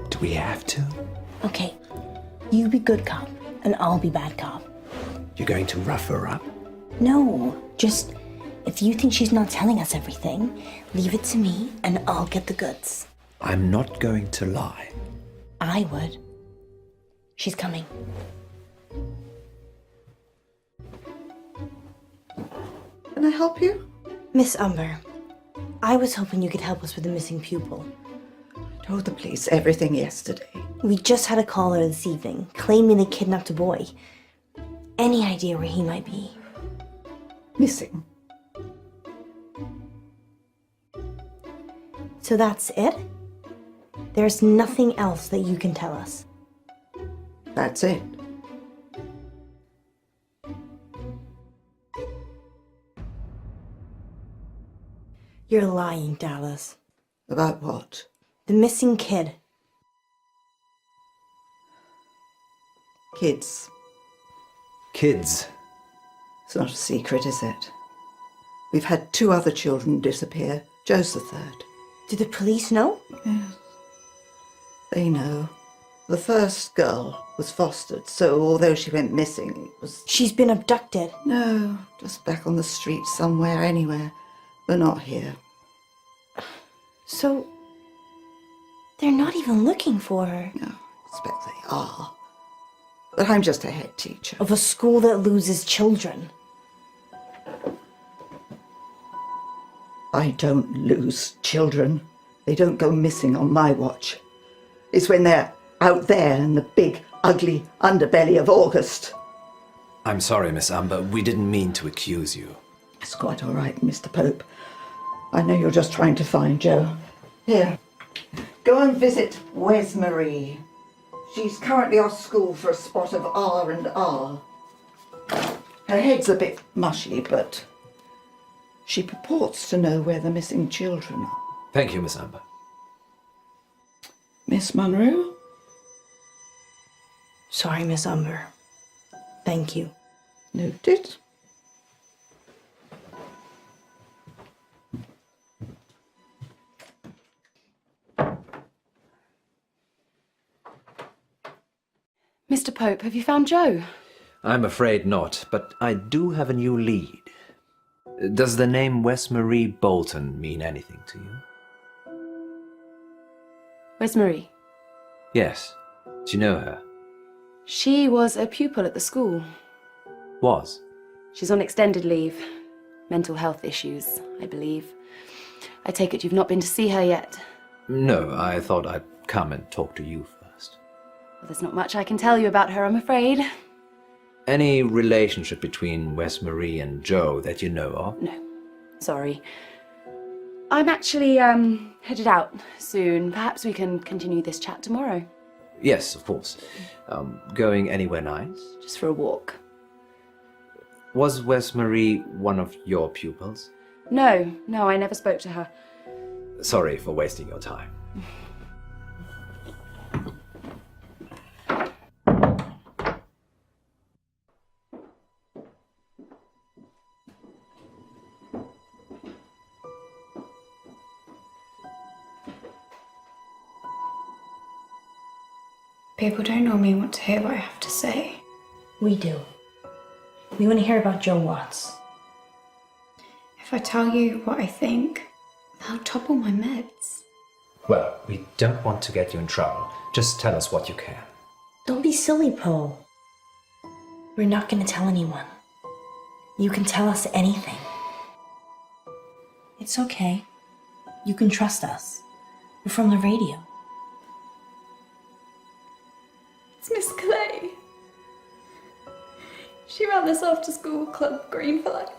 Do we have to? Okay, you be good cop, and I'll be bad cop. You're going to rough her up? No, just if you think she's not telling us everything, leave it to me, and I'll get the goods. I'm not going to lie. I would. She's coming. Can I help you? Miss Umber, I was hoping you could help us with the missing pupil. I told the police everything yesterday. We just had a caller this evening claiming they kidnapped a boy. Any idea where he might be? Missing. So that's it? There's nothing else that you can tell us? That's it. You're lying, Dallas. About what? The missing kid. Kids. Kids. It's not a secret, is it? We've had 2 other children disappear. Joe's the 3rd. Do the police know? Yes. They know. The first girl was fostered, so although she went missing, it was... She's been abducted. No, just back on the street somewhere, anywhere, but not here. So... they're not even looking for her. No, I expect they are. But I'm just a head teacher. Of a school that loses children. I don't lose children. They don't go missing on my watch. It's when they're out there in the big, ugly underbelly of August. I'm sorry, Miss Umber. We didn't mean to accuse you. It's quite all right, Mr. Pope. I know you're just trying to find Joe. Here, go and visit Wes Marie. She's currently off school for a spot of R&R. Her head's a bit mushy, but she purports to know where the missing children are. Thank you, Miss Umber. Miss Munro? Sorry, Miss Umber. Thank you. Noted. Mr. Pope, have you found Joe? I'm afraid not, but I do have a new lead. Does the name Wes Marie Bolton mean anything to you? Where's Marie? Yes. Do you know her? She was a pupil at the school. Was? She's on extended leave. Mental health issues, I believe. I take it you've not been to see her yet? No, I thought I'd come and talk to you first. Well, there's not much I can tell you about her, I'm afraid. Any relationship between Wes Marie and Joe that you know of? No, sorry. I'm actually, headed out soon. Perhaps we can continue this chat tomorrow. Yes, of course. Going anywhere nice? Just for a walk. Was Wes Marie one of your pupils? No, I never spoke to her. Sorry for wasting your time. People don't normally want to hear what I have to say. We do. We want to hear about Joe Watts. If I tell you what I think, they'll topple my meds. Well, we don't want to get you in trouble. Just tell us what you can. Don't be silly, Poe. We're not going to tell anyone. You can tell us anything. It's okay. You can trust us. We're from the radio. It's Miss Clay. She ran this after-school club, Green for Life.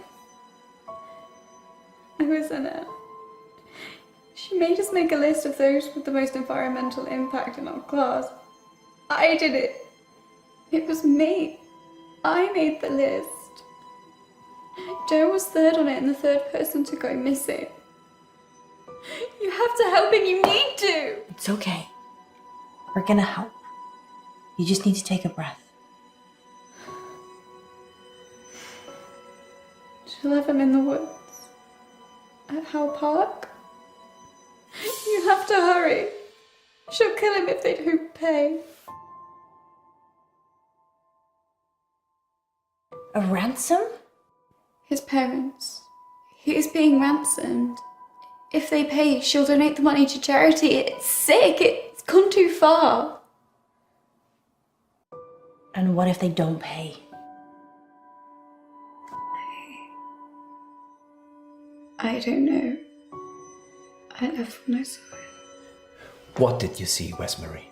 I was in it. She made us make a list of those with the most environmental impact in our class. I did it. It was me. I made the list. Joe was 3rd on it and the 3rd person to go missing. You have to help and you need to. It's okay. We're gonna help. You just need to take a breath. She'll have him in the woods. At Howe Park. You have to hurry. She'll kill him if they don't pay. A ransom? His parents. He is being ransomed. If they pay, she'll donate the money to charity. It's sick. It's gone too far. And what if they don't pay? I don't know. I left when I saw it. What did you see, Westmarie?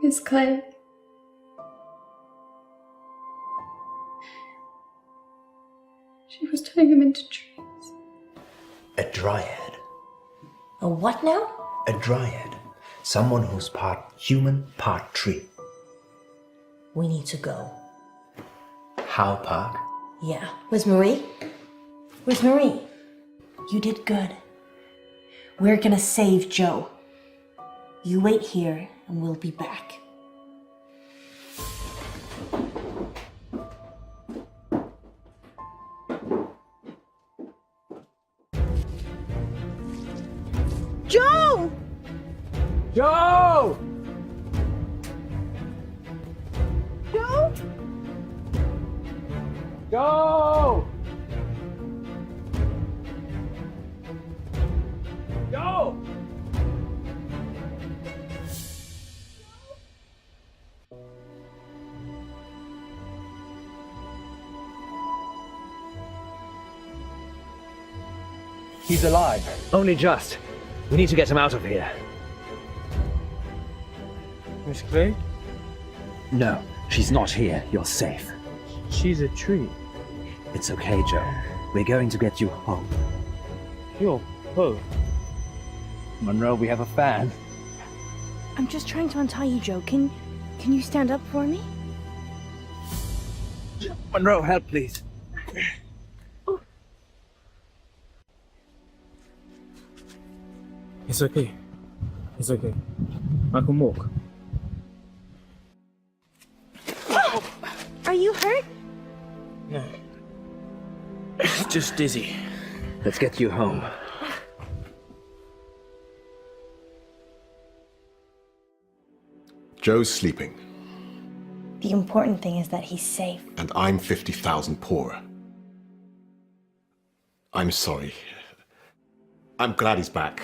Miss Clay. She was turning him into trees. A dryad. A what now? A dryad. Someone who's part human, part tree. We need to go. Howe Park? Yeah. Where's Marie? Where's Marie? You did good. We're gonna save Joe. You wait here and we'll be back. Joe! Joe! Joe? Joe! Joe! He's alive. Only just. We need to get him out of here. Miss Clay? No, she's not here. You're safe. She's a tree. It's okay, Joe. We're going to get you home. Yo, ho. Munro, we have a fan. I'm just trying to untie you, Joe. Can you stand up for me? Munro, help, please. It's okay. It's okay. I can walk. Are you hurt? No. Just dizzy. Let's get you home. Joe's sleeping, The important thing is that he's safe. and I'm 50,000 poorer. I'm sorry. I'm glad he's back.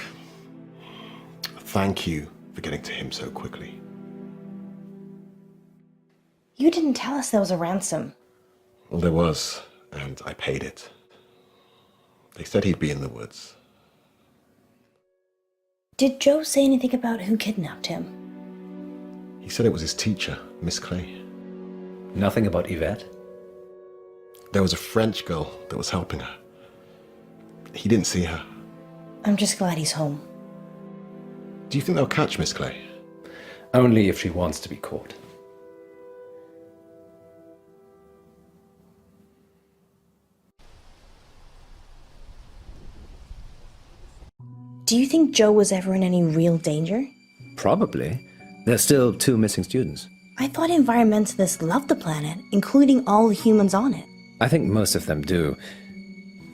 Thank you for getting to him so quickly. You didn't tell us there was a ransom. Well, there was, and I paid it. They said he'd be in the woods. Did Joe say anything about who kidnapped him? He said it was his teacher, Miss Clay. Nothing about Yvette? There was a French girl that was helping her. He didn't see her. I'm just glad he's home. Do you think they'll catch Miss Clay? Only if she wants to be caught. Do you think Joe was ever in any real danger? Probably. There's still 2 missing students. I thought environmentalists loved the planet, including all the humans on it. I think most of them do.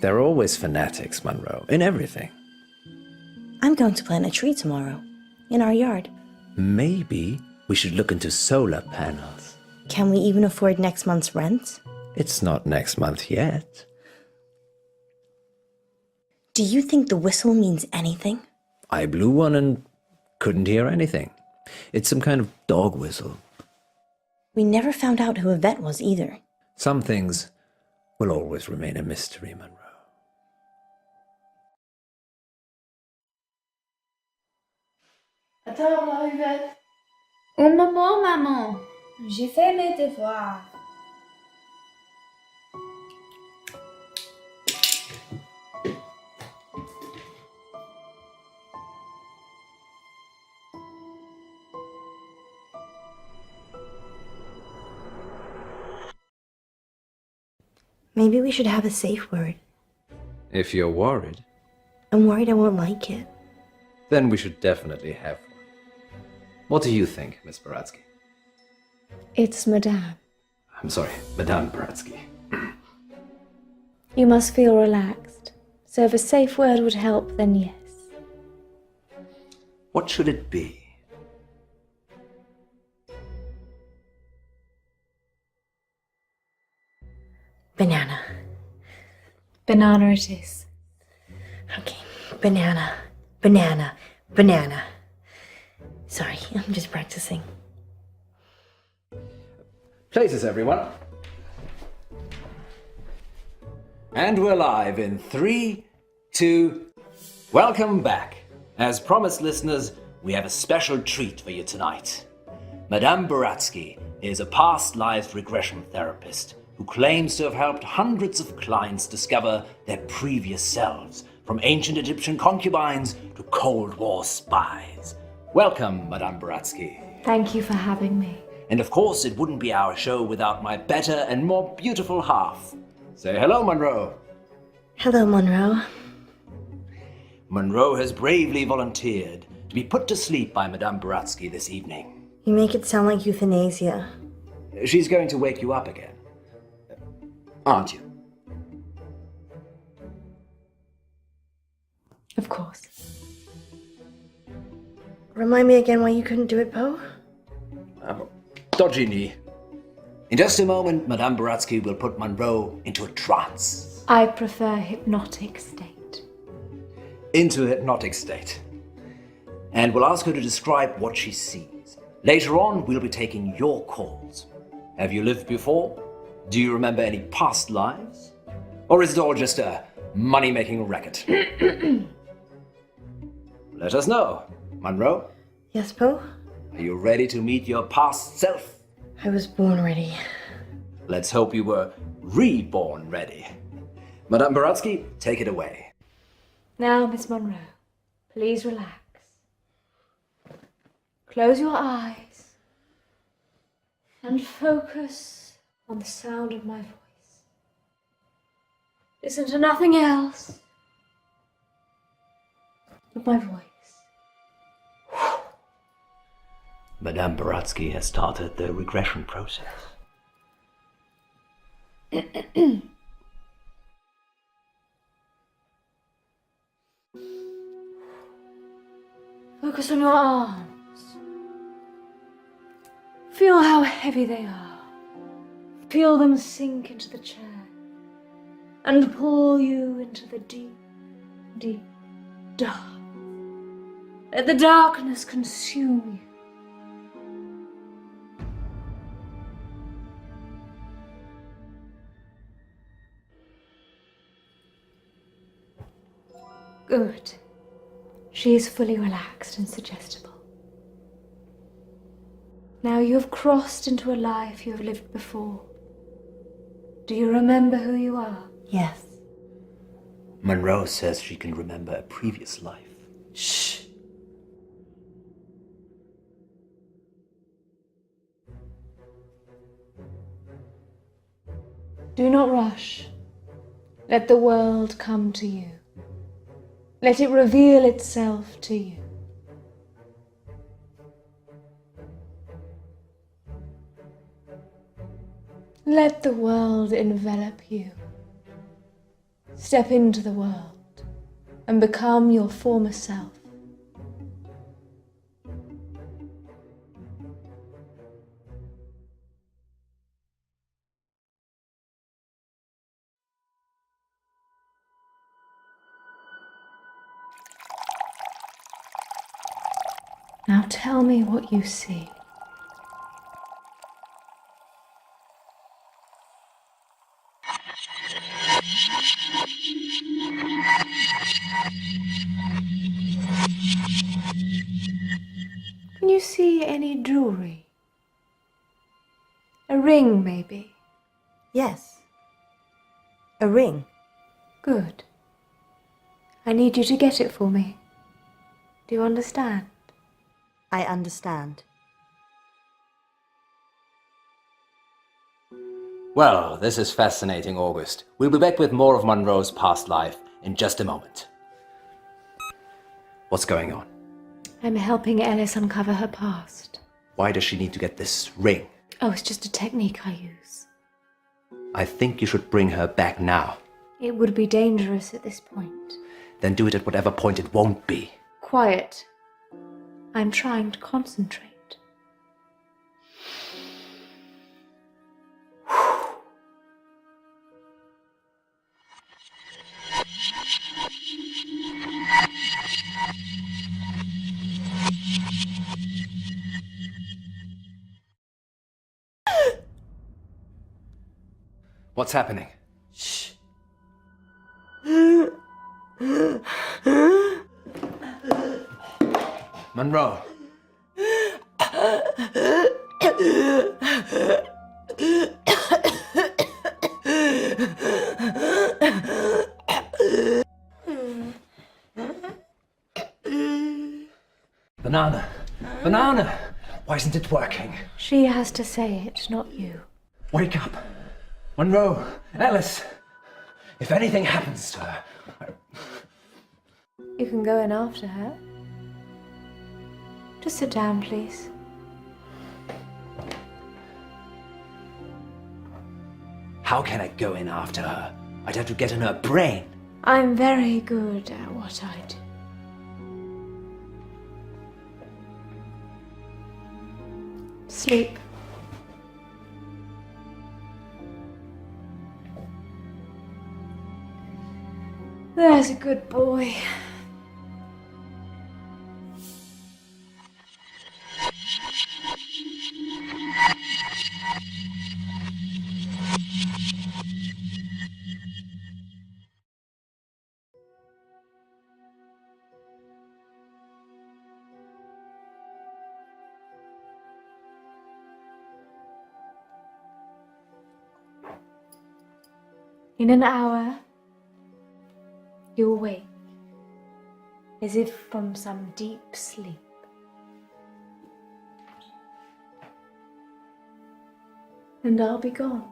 They're always fanatics, Munro, in everything. I'm going to plant a tree tomorrow, in our yard. Maybe we should look into solar panels. Can we even afford next month's rent? It's not next month yet. Do you think the whistle means anything? I blew one and couldn't hear anything. It's some kind of dog whistle. We never found out who Yvette was either. Some things will always remain a mystery, Munro. À table, Yvette. Un moment, maman. J'ai fait mes devoirs. Maybe we should have a safe word. If you're worried, I'm worried I won't like it. then we should definitely have one. What do you think, Miss Baratsky? It's Madame. I'm sorry, Madame Baratsky. You must feel relaxed. So if a safe word would help, then yes. What should it be? Banana. Banana it is. Okay, banana, banana, banana. Sorry, I'm just practicing. Places, everyone. And we're live in 3, 2... Welcome back. As promised, listeners, we have a special treat for you tonight. Madame Baratsky is a past life regression therapist who claims to have helped hundreds of clients discover their previous selves, from ancient Egyptian concubines to Cold War spies. Welcome, Madame Baratsky. Thank you for having me. And of course, it wouldn't be our show without my better and more beautiful half. Say hello, Munro. Hello, Munro. Munro has bravely volunteered to be put to sleep by Madame Baratsky this evening. You make it sound like euthanasia. She's going to wake you up again. Aren't you? Of course. Remind me again why you couldn't do it, Poe? Dodgy knee. In just a moment, Madame Baratsky will put Munro into a trance. I prefer hypnotic state. Into a hypnotic state. And we'll ask her to describe what she sees. Later on, we'll be taking your calls. Have you lived before? Do you remember any past lives? Or is it all just a money-making racket? Let us know. Munro? Yes, Poe? Are you ready to meet your past self? I was born ready. Let's hope you were reborn ready. Madame Baratsky, take it away. Now, Miss Munro, please relax. Close your eyes and focus on the sound of my voice. Listen to nothing else but my voice. Madame Baratsky has started the regression process. Focus on your arms. Feel how heavy they are. Feel them sink into the chair and pull you into the deep, deep dark. Let the darkness consume you. Good. She is fully relaxed and suggestible. Now you have crossed into a life you have lived before. Do you remember who you are? Yes. Munro says she can remember a previous life. Shh. Do not rush. Let the world come to you. Let it reveal itself to you. Let the world envelop you. Step into the world and become your former self. Now tell me what you see. Can you see any jewelry? A ring, maybe? Yes. A ring. Good. I need you to get it for me. Do you understand? I understand. Well, this is fascinating, August. We'll be back with more of Munro's past life in just a moment. What's going on? I'm helping Ellis uncover her past. Why does she need to get this ring? Oh, it's just a technique I use. I think you should bring her back now. It would be dangerous at this point. Then do it at whatever point it won't be. Quiet. I'm trying to concentrate. What's happening? Shh. Munro. Banana. Banana! Why isn't it working? She has to say it, not you. Wake up. Munro. Alice. If anything happens to her... You can go in after her. Just sit down, please. How can I go in after her? I'd have to get in her brain. I'm very good at what I do. Sleep. There's a good boy. In an hour, you'll wake, as if from some deep sleep. And I'll be gone.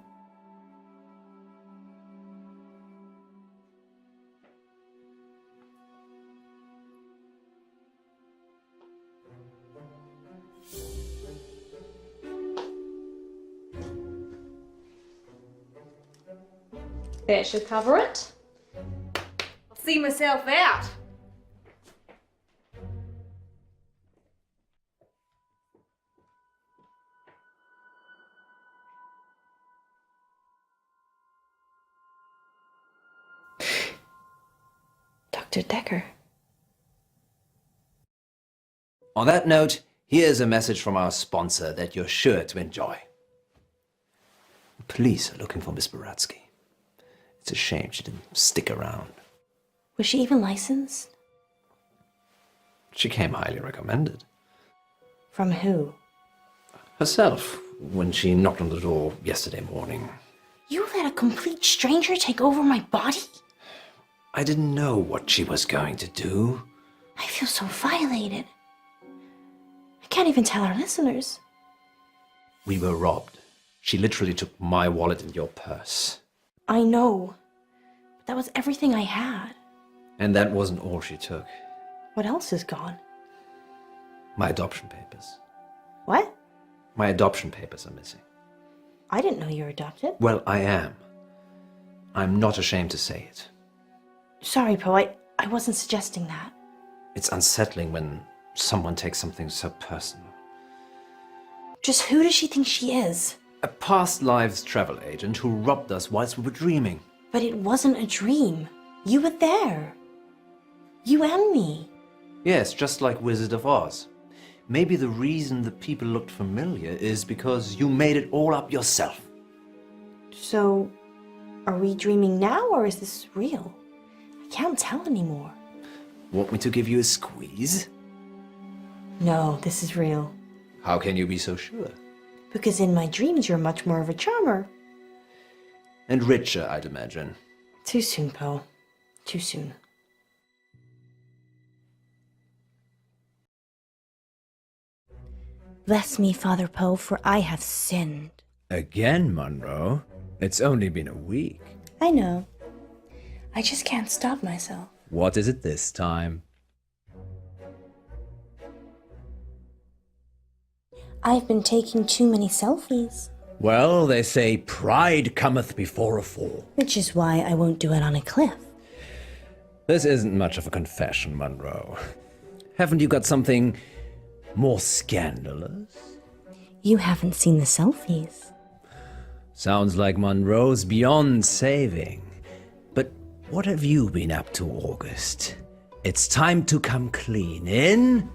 That should cover it. I'll see myself out. Dr. Decker. On that note, here's a message from our sponsor that you're sure to enjoy. The police are looking for Miss Baratsky. It's a shame she didn't stick around. Was she even licensed? She came highly recommended. From who? Herself, when she knocked on the door yesterday morning. You let a complete stranger take over my body? I didn't know what she was going to do. I feel so violated. I can't even tell our listeners. We were robbed. She literally took my wallet and your purse. I know. But that was everything I had. And that wasn't all she took. What else is gone? My adoption papers. What? My adoption papers are missing. I didn't know you were adopted. Well, I am. I'm not ashamed to say it. Sorry, Poe, I wasn't suggesting that. It's unsettling when someone takes something so personal. Just who does she think she is? A past lives travel agent who robbed us whilst we were dreaming. But it wasn't a dream. You were there. You and me. Yes, just like Wizard of Oz. Maybe the reason the people looked familiar is because you made it all up yourself. So, are we dreaming now or is this real? I can't tell anymore. Want me to give you a squeeze? No, this is real. How can you be so sure? Because in my dreams you're much more of a charmer. And richer, I'd imagine. Too soon, Poe. Too soon. Bless me, Father Poe, for I have sinned. Again, Munro? It's only been a week. I know. I just can't stop myself. What is it this time? I've been taking too many selfies. Well, they say pride cometh before a fall. Which is why I won't do it on a cliff. This isn't much of a confession, Munro. Haven't you got something more scandalous? You haven't seen the selfies. Sounds like Munro's beyond saving. But what have you been up to, August? It's time to come clean in...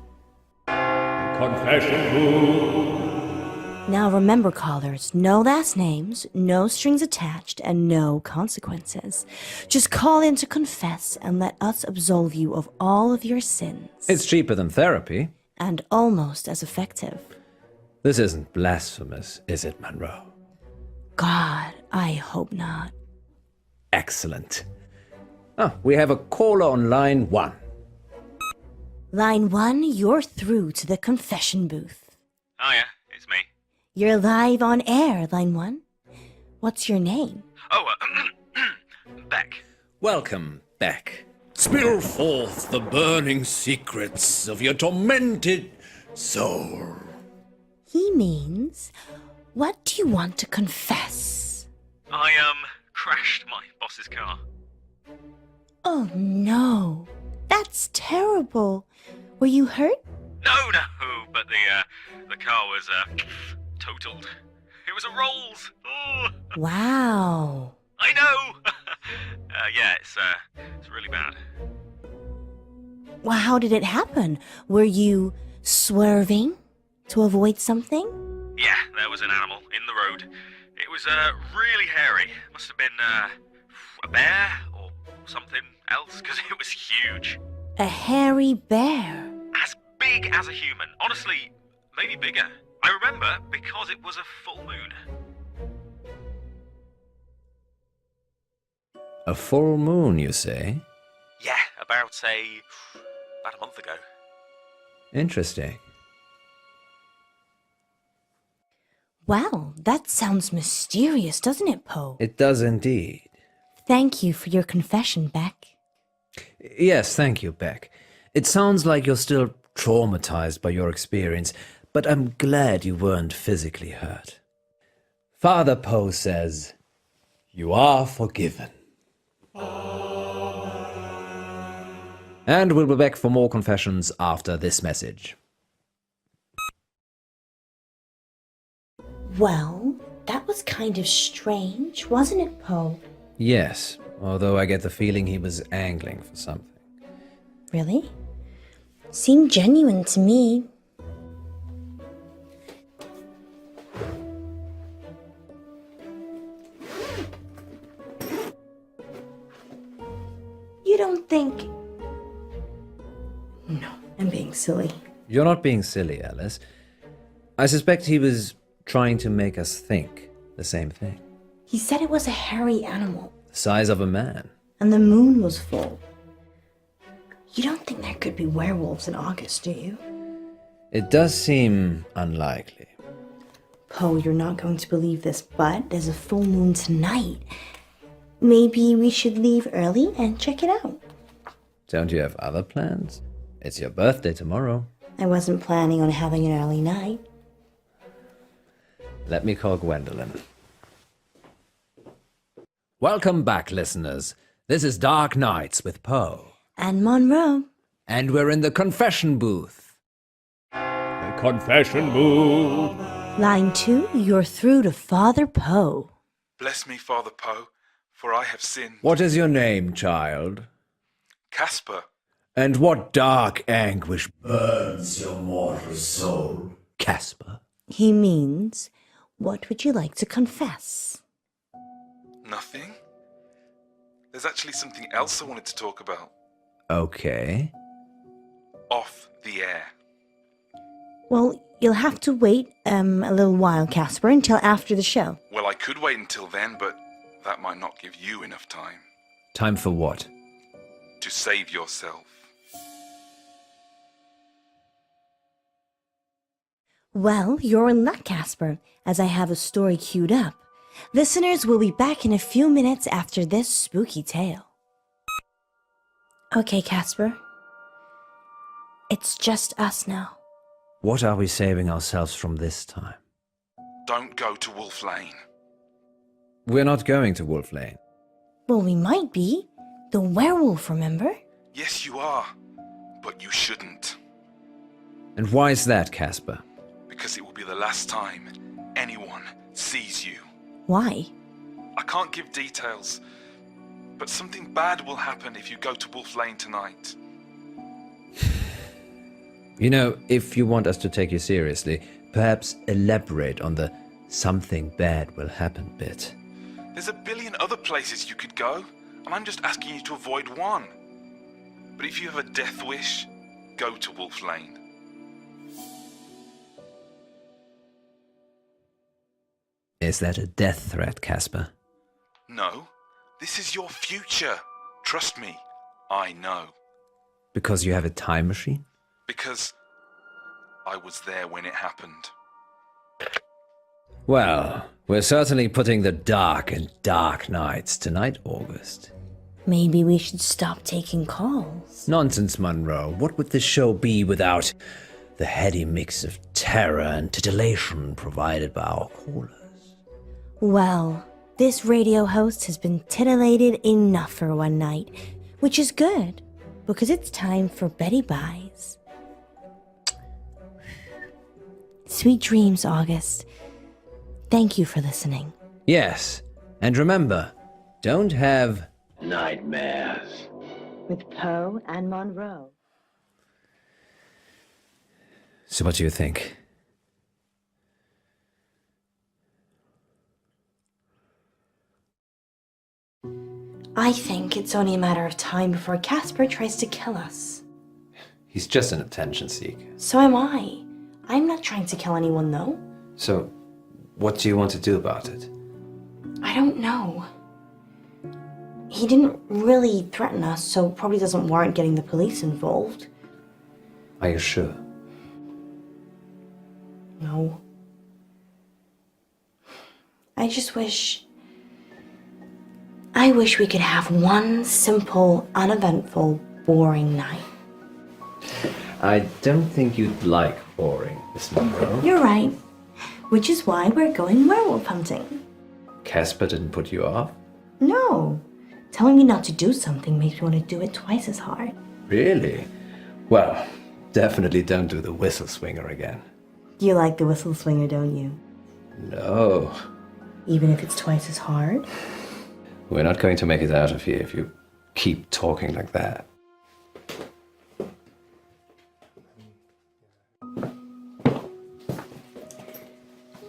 Confession booth. Now remember, callers, no last names, no strings attached, and no consequences. Just call in to confess and let us absolve you of all of your sins. It's cheaper than therapy. And almost as effective. This isn't blasphemous, is it, Munro? God, I hope not. Excellent. We have a caller on line 1. Line 1, you're through to the confession booth. Hiya, it's me. You're live on air, Line 1. What's your name? Oh, Beck. Welcome, Beck. Spill forth the burning secrets of your tormented soul. He means, what do you want to confess? I, crashed my boss's car. Oh no, that's terrible. Were you hurt? No, but the car was, totaled. It was a Rolls. Oh. Wow. I know. Yeah, it's really bad. Well, how did it happen? Were you swerving to avoid something? Yeah, there was an animal in the road. It was, really hairy. Must have been, a bear or something else, because it was huge. A hairy bear. As big as a human. Honestly, maybe bigger. I remember because it was a full moon. A full moon, you say? Yeah, about a month ago. Interesting. Well, that sounds mysterious, doesn't it, Poe? It does indeed. Thank you for your confession, Beck. Yes, thank you, Beck. It sounds like you're still traumatized by your experience, but I'm glad you weren't physically hurt. Father Poe says, you are forgiven. And we'll be back for more confessions after this message. Well, that was kind of strange, wasn't it, Poe? Yes, although I get the feeling he was angling for something. Really? Seemed genuine to me. You don't think... No, I'm being silly. You're not being silly, Alice. I suspect he was trying to make us think the same thing. He said it was a hairy animal. The size of a man. And the moon was full. You don't think there could be werewolves in August, do you? It does seem unlikely. Poe, you're not going to believe this, but there's a full moon tonight. Maybe we should leave early and check it out. Don't you have other plans? It's your birthday tomorrow. I wasn't planning on having an early night. Let me call Gwendolyn. Welcome back, listeners. This is Dark Nights with Poe. And Munro. And we're in the confession booth. The confession booth. Line 2, you're through to Father Poe. Bless me, Father Poe, for I have sinned. What is your name, child? Casper. And what dark anguish burns your mortal soul, Casper? He means, what would you like to confess? Nothing. There's actually something else I wanted to talk about. Okay. Off the air. Well, you'll have to wait a little while, Casper, until after the show. Well, I could wait until then, but that might not give you enough time. Time for what? To save yourself. Well, you're in luck, Casper, as I have a story queued up. Listeners will be back in a few minutes after this spooky tale. Okay, Casper. It's just us now. What are we saving ourselves from this time? Don't go to Wolf Lane. We're not going to Wolf Lane. Well, we might be. The werewolf, remember? Yes, you are. But you shouldn't. And why is that, Casper? Because it will be the last time anyone sees you. Why? I can't give details, but something bad will happen if you go to Wolf Lane tonight. You know, if you want us to take you seriously, perhaps elaborate on the something bad will happen bit. There's a billion other places you could go, and I'm just asking you to avoid one. But if you have a death wish, go to Wolf Lane. Is that a death threat, Casper? No, this is your future. Trust me, I know. Because you have a time machine? Because I was there when it happened. Well, we're certainly putting the dark in dark nights tonight, August. Maybe we should stop taking calls. Nonsense, Munro. What would this show be without the heady mix of terror and titillation provided by our callers? Well, this radio host has been titillated enough for one night, which is good, because it's time for Betty Buys. Sweet dreams, August. Thank you for listening. Yes, and remember, don't have nightmares. With Poe and Munro. So what do you think? I think it's only a matter of time before Casper tries to kill us. He's just an attention seeker. So am I. I'm not trying to kill anyone, though. So, what do you want to do about it? I don't know. He didn't really threaten us, so probably doesn't warrant getting the police involved. Are you sure? No. I wish we could have one simple, uneventful, boring night. I don't think you'd like boring, Miss Munro. You're right. Which is why we're going werewolf hunting. Casper didn't put you off? No. Telling me not to do something makes me want to do it twice as hard. Really? Well, definitely don't do the whistle swinger again. You like the whistle swinger, don't you? No. Even if it's twice as hard? We're not going to make it out of here if you keep talking like that.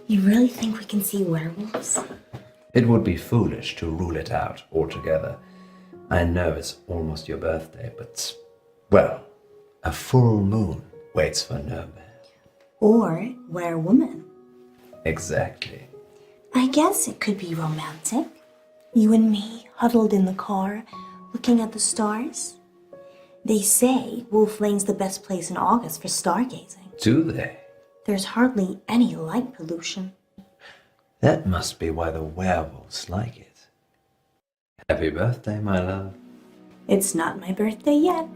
You really think we can see werewolves? It would be foolish to rule it out altogether. I know it's almost your birthday, but, well, a full moon waits for no man. Or werewoman. Exactly. I guess it could be romantic. You and me huddled in the car, looking at the stars. They say Wolf Lane's the best place in August for stargazing. Do they? There's hardly any light pollution. That must be why the werewolves like it. Happy birthday, my love. It's not my birthday yet.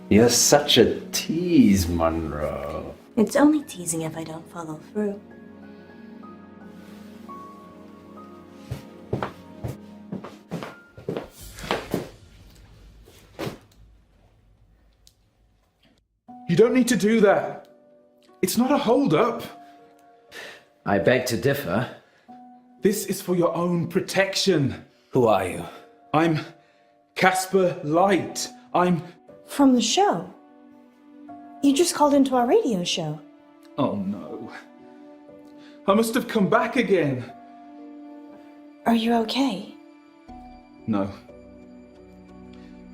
You're such a tease, Munro. It's only teasing if I don't follow through. You don't need to do that. It's not a hold-up. I beg to differ. This is for your own protection. Who are you? I'm Casper Light. I'm... From the show? You just called into our radio show. Oh no. I must have come back again. Are you okay? No.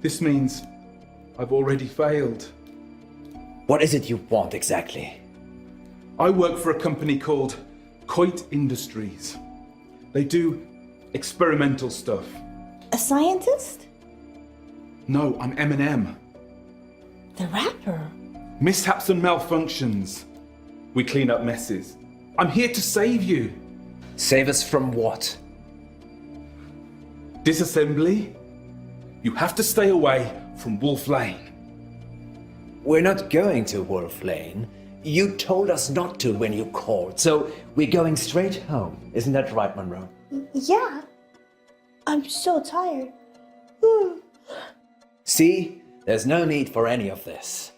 This means I've already failed. What is it you want exactly? I work for a company called Coit Industries. They do experimental stuff. A scientist? No, I'm Eminem. The rapper? Mishaps and malfunctions. We clean up messes. I'm here to save you. Save us from what? Disassembly. You have to stay away from Wolf Lane. We're not going to Wolf Lane. You told us not to when you called, so we're going straight home. Isn't that right, Munro? Yeah. I'm so tired. See? There's no need for any of this.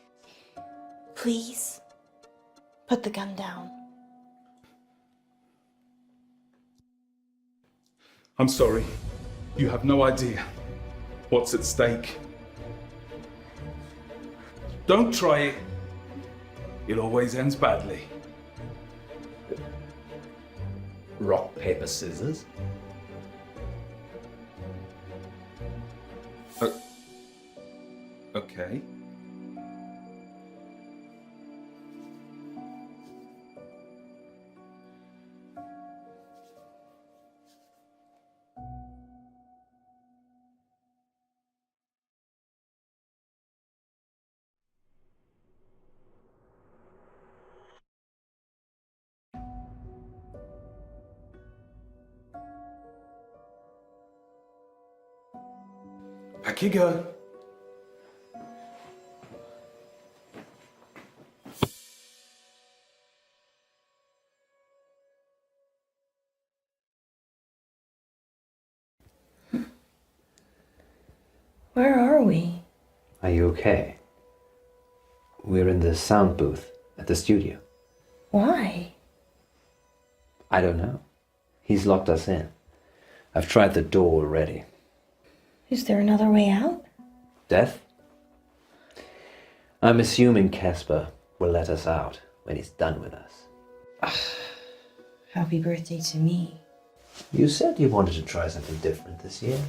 Please, put the gun down. I'm sorry. You have no idea what's at stake. Don't try it. It always ends badly. Rock, paper, scissors? Okay. Back you go. Where are we? Are you okay? We're in the sound booth at the studio. Why? I don't know. He's locked us in. I've tried the door already. Is there another way out? Death? I'm assuming Casper will let us out when he's done with us. Happy birthday to me. You said you wanted to try something different this year.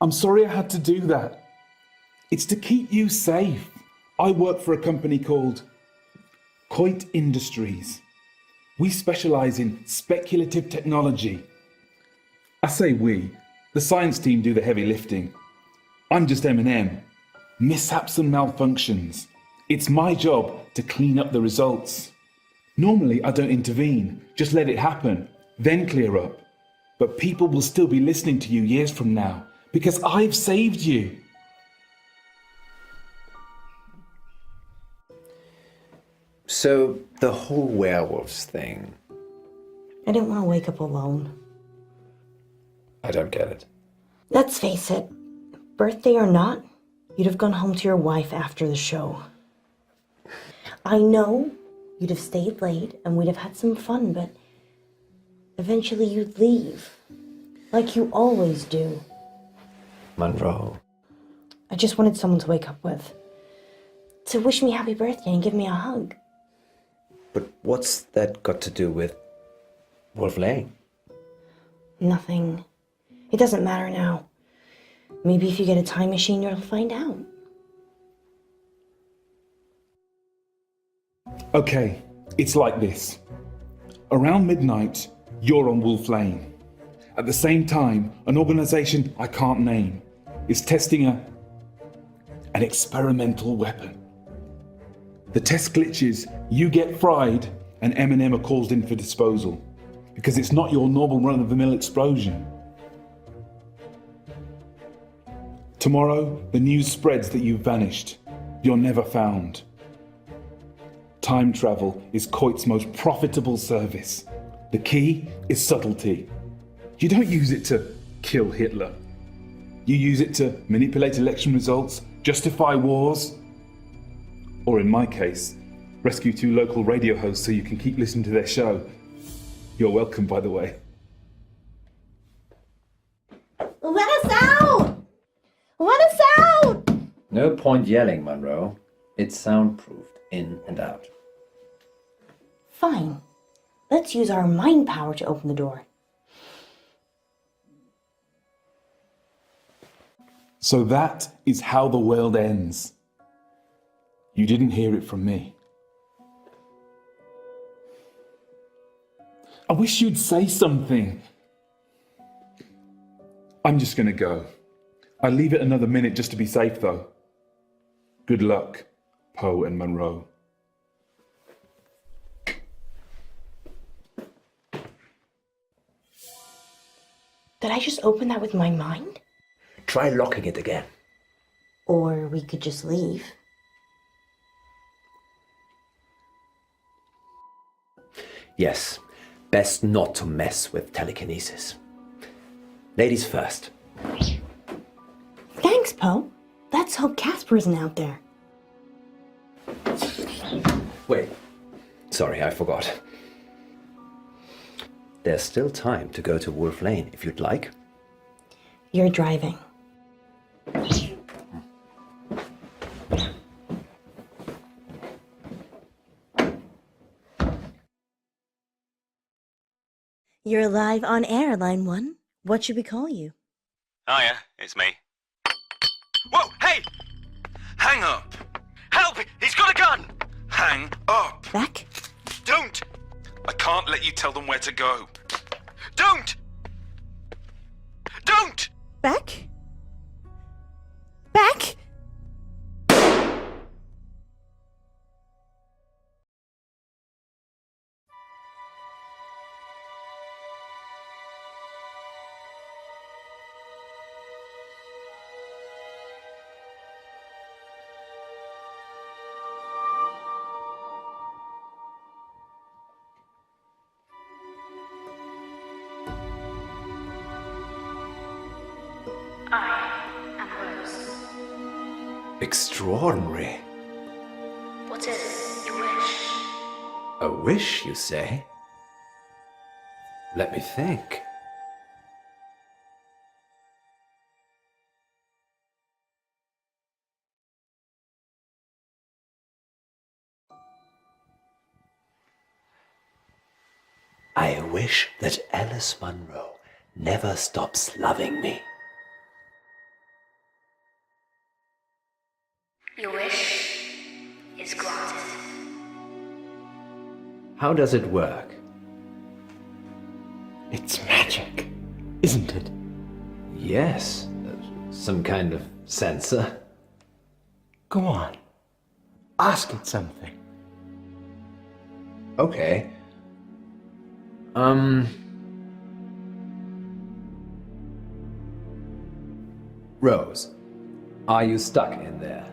I'm sorry I had to do that. It's to keep you safe. I work for a company called Coit Industries. We specialize in speculative technology. I say we. The science team do the heavy lifting. I'm just M&M. Mishaps and malfunctions. It's my job to clean up the results. Normally I don't intervene, just let it happen, then clear up. But people will still be listening to you years from now because I've saved you. So, the whole werewolves thing. I didn't want to wake up alone. I don't get it. Let's face it, birthday or not, you'd have gone home to your wife after the show. I know you'd have stayed late and we'd have had some fun, but eventually you'd leave. Like you always do. Munro. I just wanted someone to wake up with. To wish me happy birthday and give me a hug. But what's that got to do with Wolf Lane? Nothing. It doesn't matter now. Maybe if you get a time machine, you'll find out. Okay, it's like this. Around midnight, you're on Wolf Lane. At the same time, an organization I can't name is testing an experimental weapon. The test glitches, you get fried, and M&M are called in for disposal. Because it's not your normal run-of-the-mill explosion. Tomorrow, the news spreads that you've vanished. You're never found. Time travel is Coit's most profitable service. The key is subtlety. You don't use it to kill Hitler. You use it to manipulate election results, justify wars, or in my case, rescue 2 local radio hosts so you can keep listening to their show. You're welcome, by the way. Let us out! Let us out! No point yelling, Munro. It's soundproofed, in and out. Fine. Let's use our mind power to open the door. So that is how the world ends. You didn't hear it from me. I wish you'd say something. I'm just gonna go. I'll leave it another minute just to be safe, though. Good luck, Poe and Munro. Did I just open that with my mind? Try locking it again. Or we could just leave. Yes, best not to mess with telekinesis. Ladies first. Thanks, Poe. Let's hope Casper isn't out there. Wait. Sorry, I forgot. There's still time to go to Wolf Lane if you'd like. You're driving. You're live on air, line 1. What should we call you? Hiya, it's me. Whoa, hey! Hang up! Help! He's got a gun! Hang up! Beck? Don't! I can't let you tell them where to go. Don't! Don't! Beck? Beck? Extraordinary. What is your wish? A wish, you say? Let me think. I wish that Alice Munro never stops loving me. Your wish is granted. How does it work? It's magic, isn't it? Yes, some kind of sensor. Go on. Ask it something. Okay. Rose, are you stuck in there?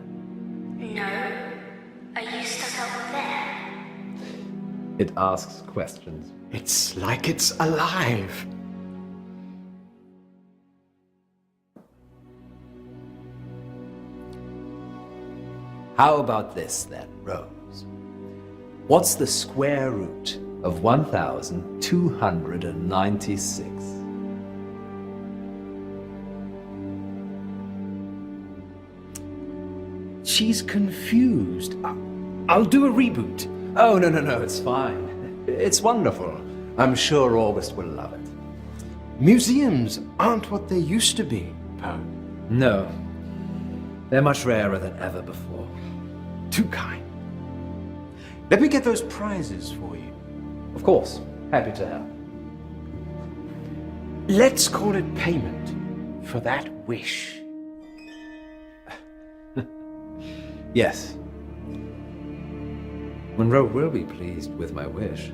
No. Are you stuck up there? It asks questions. It's like it's alive. How about this then, Rose? What's the square root of 1,296? She's confused. I'll do a reboot. Oh, no, it's fine. It's wonderful. I'm sure August will love it. Museums aren't what they used to be, Poe. No. They're much rarer than ever before. Too kind. Let me get those prizes for you. Of course. Happy to help. Let's call it payment for that wish. Yes. Munro will be pleased with my wish.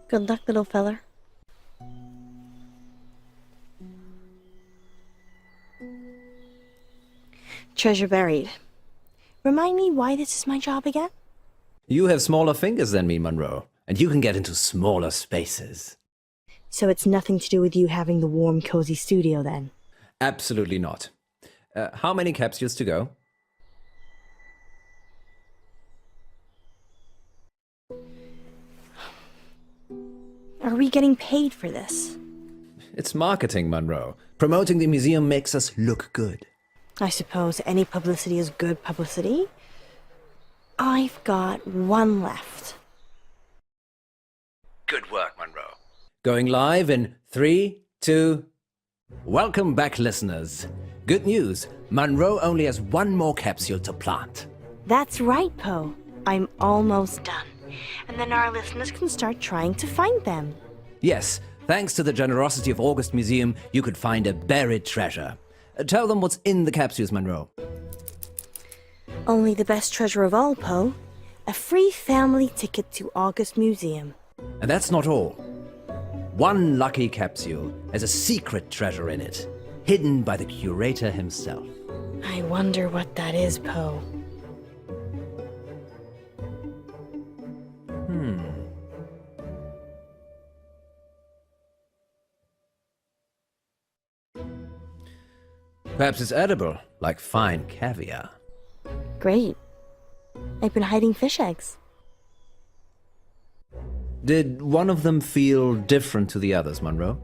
Good luck, little feller. Treasure buried. Remind me why this is my job again? You have smaller fingers than me, Munro, and you can get into smaller spaces. So it's nothing to do with you having the warm, cozy studio then? Absolutely not. How many capsules to go? Are we getting paid for this? It's marketing, Munro. Promoting the museum makes us look good. I suppose any publicity is good publicity. I've got one left. Good work, Munro. Going live in 3, 2... Welcome back, listeners. Good news, Munro only has one more capsule to plant. That's right, Poe. I'm almost done. And then our listeners can start trying to find them. Yes, thanks to the generosity of August Museum, you could find a buried treasure. Tell them what's in the capsules, Munro. Only the best treasure of all, Poe. A free family ticket to August Museum. And that's not all. One lucky capsule has a secret treasure in it, hidden by the curator himself. I wonder what that is, Poe. Perhaps it's edible, like fine caviar. Great. I've been hiding fish eggs. Did one of them feel different to the others, Munro?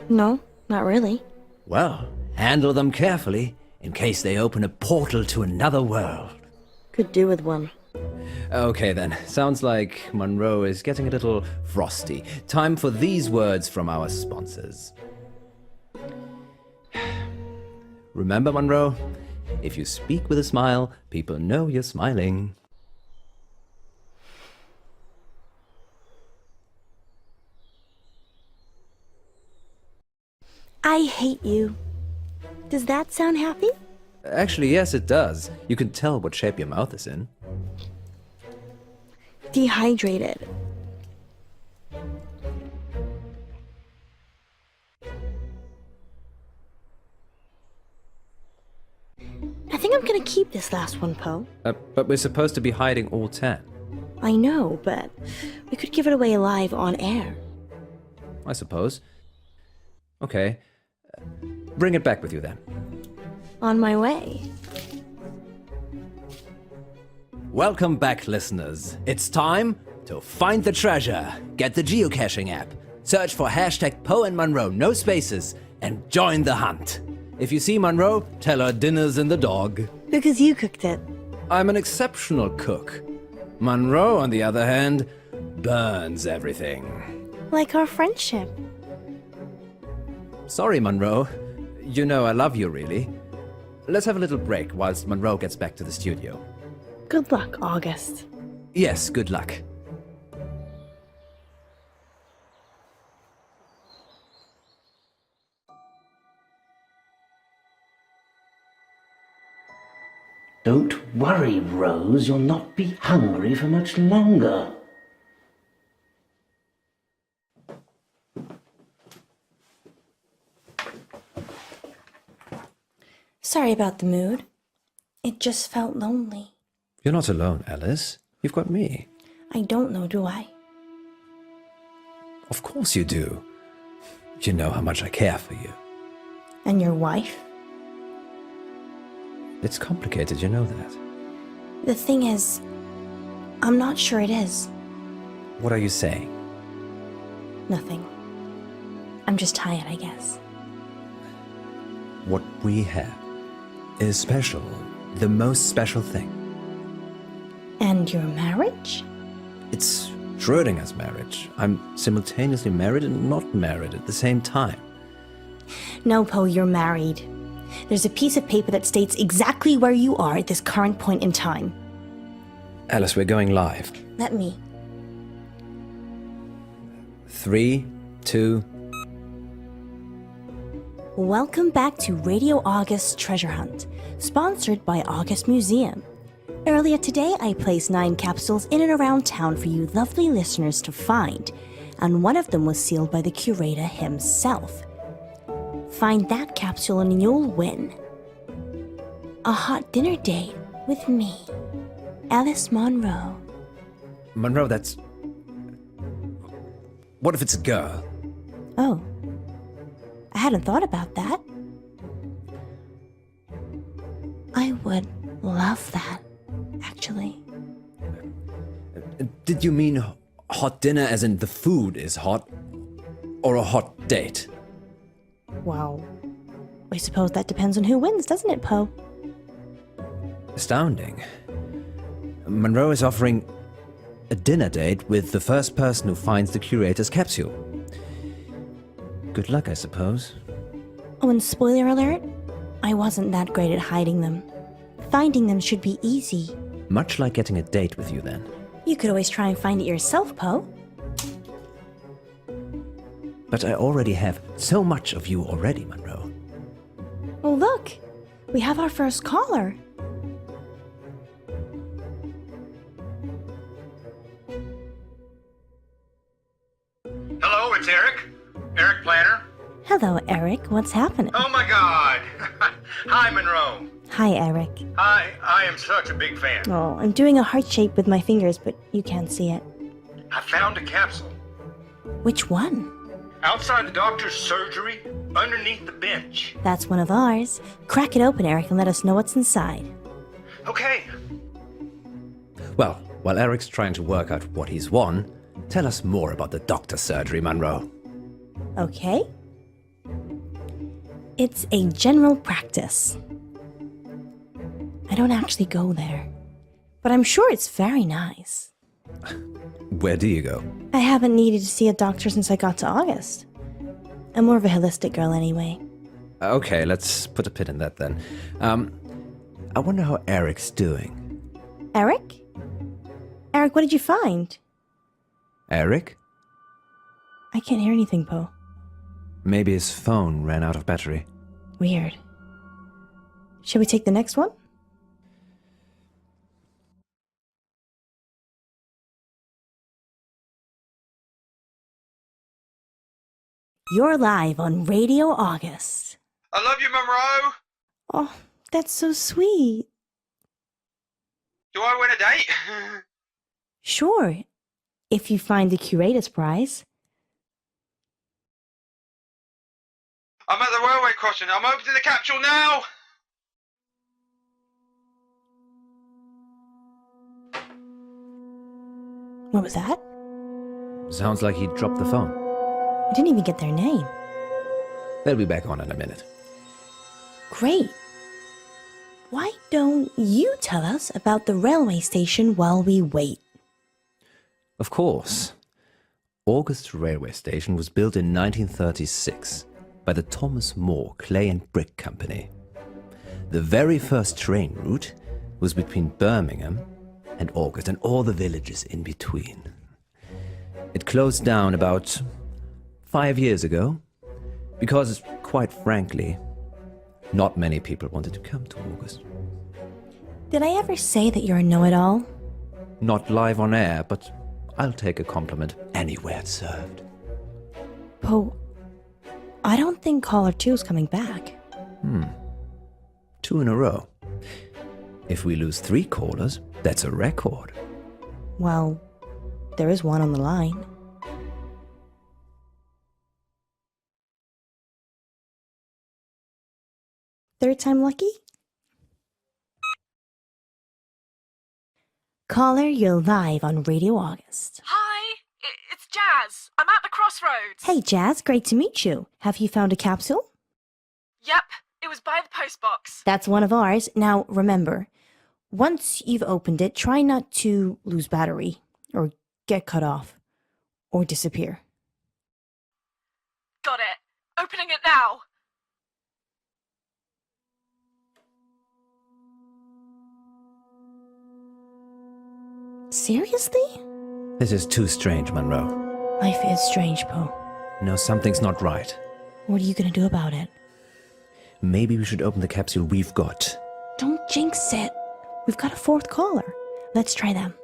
No, not really. Well, handle them carefully, in case they open a portal to another world. Could do with one. Okay then, sounds like Munro is getting a little frosty. Time for these words from our sponsors. Remember, Munro, if you speak with a smile, people know you're smiling. I hate you. Does that sound happy? Actually, yes, it does. You can tell what shape your mouth is in. Dehydrated. I think I'm gonna keep this last one, Poe. But we're supposed to be hiding all 10. I know, but we could give it away live on air. I suppose. Okay. Bring it back with you then. On my way. Welcome back, listeners. It's time to find the treasure. Get the geocaching app. Search for hashtag Poe and Munro, no spaces, and join the hunt. If you see Munro, tell her dinner's in the dog. Because you cooked it. I'm an exceptional cook. Munro, on the other hand, burns everything. Like our friendship. Sorry, Munro. You know I love you, really. Let's have a little break whilst Munro gets back to the studio. Good luck, August. Yes, good luck. Don't worry, Rose. You'll not be hungry for much longer. Sorry about the mood. It just felt lonely. You're not alone, Alice. You've got me. I don't know, do I? Of course you do. You know how much I care for you. And your wife? It's complicated, you know that. The thing is, I'm not sure it is. What are you saying? Nothing. I'm just tired, I guess. What we have is special. The most special thing. And your marriage? It's Schrödinger's marriage. I'm simultaneously married and not married at the same time. No, Poe, you're married. There's a piece of paper that states exactly where you are at this current point in time. Alice, we're going live. Let me. 3, 2... Welcome back to Radio August Treasure Hunt, sponsored by August Museum. Earlier today, I placed 9 capsules in and around town for you lovely listeners to find, and one of them was sealed by the curator himself. Find that capsule and you'll win. A hot dinner date with me, Alice Munro. Munro, that's... What if it's a girl? Oh, I hadn't thought about that. I would love that, actually. Did you mean hot dinner as in the food is hot? Or a hot date? Well, I suppose that depends on who wins, doesn't it, Poe? Astounding. Munro is offering a dinner date with the first person who finds the curator's capsule. Good luck, I suppose. Oh, and spoiler alert, I wasn't that great at hiding them. Finding them should be easy. Much like getting a date with you, then. You could always try and find it yourself, Poe. But I already have so much of you already, Munro. Oh, look! We have our first caller. Hello, it's Eric. Eric Planner. Hello, Eric. What's happening? Oh my God! Hi, Munro. Hi, Eric. Hi, I am such a big fan. Oh, I'm doing a heart shape with my fingers, but you can't see it. I found a capsule. Which one? Outside the doctor's surgery, underneath the bench. That's one of ours. Crack it open, Eric, and let us know what's inside. Okay. Well, while Eric's trying to work out what he's won, tell us more about the doctor's surgery, Munro. Okay. It's a general practice. I don't actually go there, but I'm sure it's very nice. Where do you go? I haven't needed to see a doctor since I got to August. I'm more of a holistic girl anyway. Okay, let's put a pin in that then. I wonder how Eric's doing. Eric? Eric, what did you find? Eric? I can't hear anything, Poe. Maybe his phone ran out of battery. Weird. Shall we take the next one? You're live on Radio August. I love you, Munro. Oh, that's so sweet. Do I win a date? Sure, if you find the curator's prize. I'm at the railway crossing. I'm opening the capsule now. What was that? Sounds like he dropped the phone. I didn't even get their name. They'll be back on in a minute. Great. Why don't you tell us about the railway station while we wait? Of course. August Railway Station was built in 1936 by the Thomas More Clay and Brick Company. The very first train route was between Birmingham and August and all the villages in between. It closed down about 5 years ago because, quite frankly, not many people wanted to come to August. Did I ever say that you're a know-it-all? Not live on air, but I'll take a compliment anywhere it's served. Poe, I don't think caller 2's coming back. 2 in a row. If we lose 3 callers, that's a record. Well, there is one on the line. Third time lucky? Caller, you're live on Radio August. Hi, it's Jazz. I'm at the crossroads. Hey, Jazz, great to meet you. Have you found a capsule? Yep, it was by the postbox. That's one of ours. Now, remember, once you've opened it, try not to lose battery, or get cut off, or disappear. Got it. Opening it now. Seriously? This is too strange, Munro. Life is strange, Poe. No, something's not right. What are you gonna do about it? Maybe we should open the capsule we've got. Don't jinx it. We've got a 4th caller. Let's try them.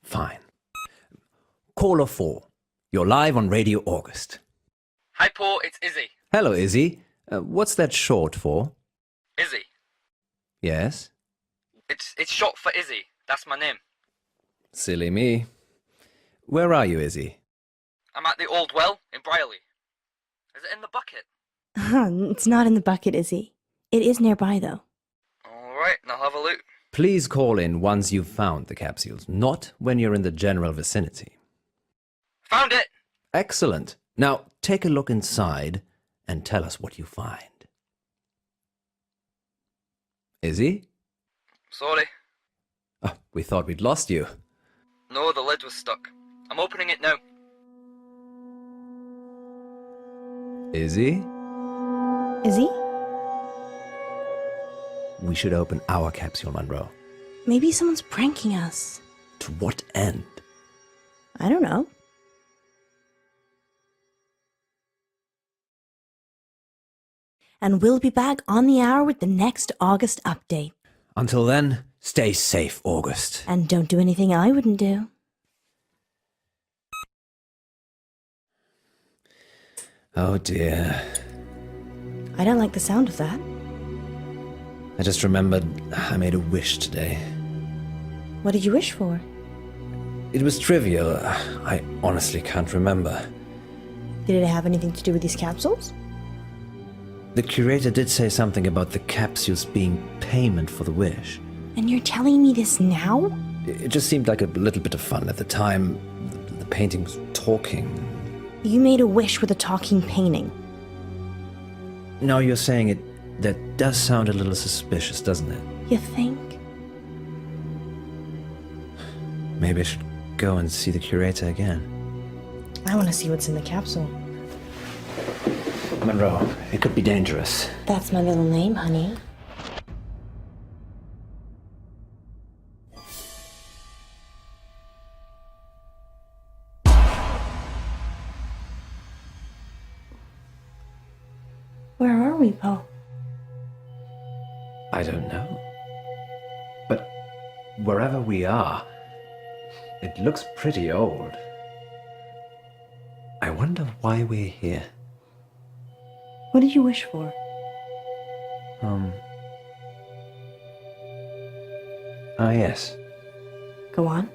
Fine. Caller 4. You're live on Radio August. Hi, Paul. It's Izzy. Hello, Izzy. What's that short for? Izzy. Yes? It's short for Izzy. That's my name. Silly me. Where are you, Izzy? I'm at the Old Well in Brierley. Is it in the bucket? It's not in the bucket, Izzy. It is nearby, though. All right, I'll have a look. Please call in once you've found the capsules, not when you're in the general vicinity. Found it! Excellent. Now, take a look inside and tell us what you find. Izzy? Sorry. Oh, we thought we'd lost you. No, the lid was stuck. I'm opening it now. Izzy? Izzy? We should open our capsule, Munro. Maybe someone's pranking us. To what end? I don't know. And we'll be back on the hour with the next August update. Until then, stay safe, August. And don't do anything I wouldn't do. Oh dear. I don't like the sound of that. I just remembered I made a wish today. What did you wish for? It was trivial. I honestly can't remember. Did it have anything to do with these capsules? The curator did say something about the capsules being payment for the wish. And you're telling me this now? It just seemed like a little bit of fun at the time. The painting was talking. You made a wish with a talking painting. Now you're saying it, that does sound a little suspicious, doesn't it? You think? Maybe I should go and see the curator again. I want to see what's in the capsule. Munro, it could be dangerous. That's my middle name, honey. Where are we, Poe? I don't know. But wherever we are, it looks pretty old. I wonder why we're here. What did you wish for? Yes. Go on.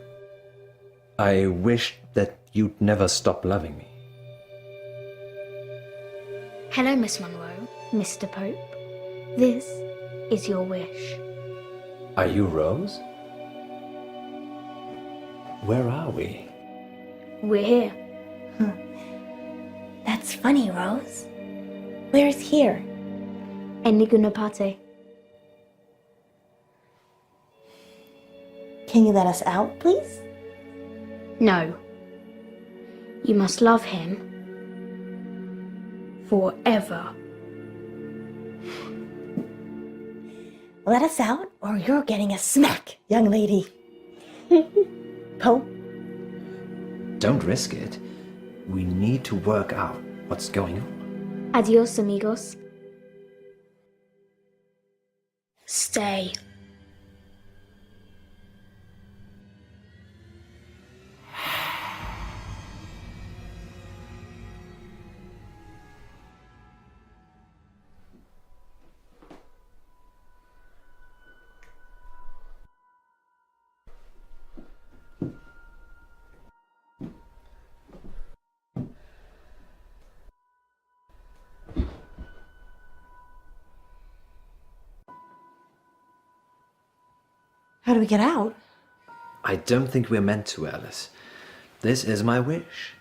I wished that you'd never stop loving me. Hello, Miss Munro, Mr. Pope. This is your wish. Are you Rose? Where are we? We're here. That's funny, Rose. Where's here? Enigunapate. Can you let us out, please? No. You must love him forever. Let us out, or you're getting a smack, young lady. Poe? Don't risk it. We need to work out what's going on. Adios, amigos. Stay. How do we get out? I don't think we're meant to, Alice. This is my wish.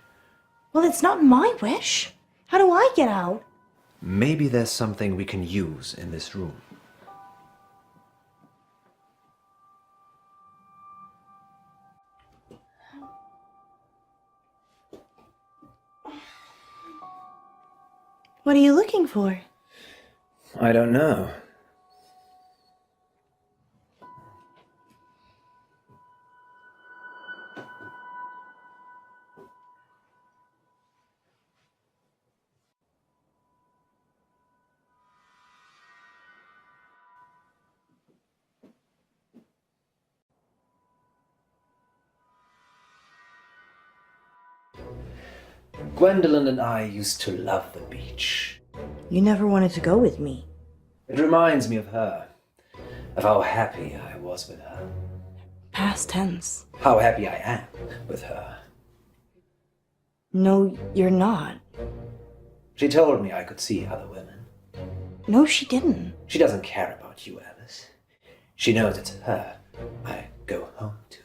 Well, it's not my wish. How do I get out? Maybe there's something we can use in this room. What are you looking for? I don't know. Gwendolyn and I used to love the beach. You never wanted to go with me. It reminds me of her, of how happy I was with her. Past tense. How happy I am with her. No, you're not. She told me I could see other women. No, she didn't. She doesn't care about you, Alice. She knows it's her I go home to.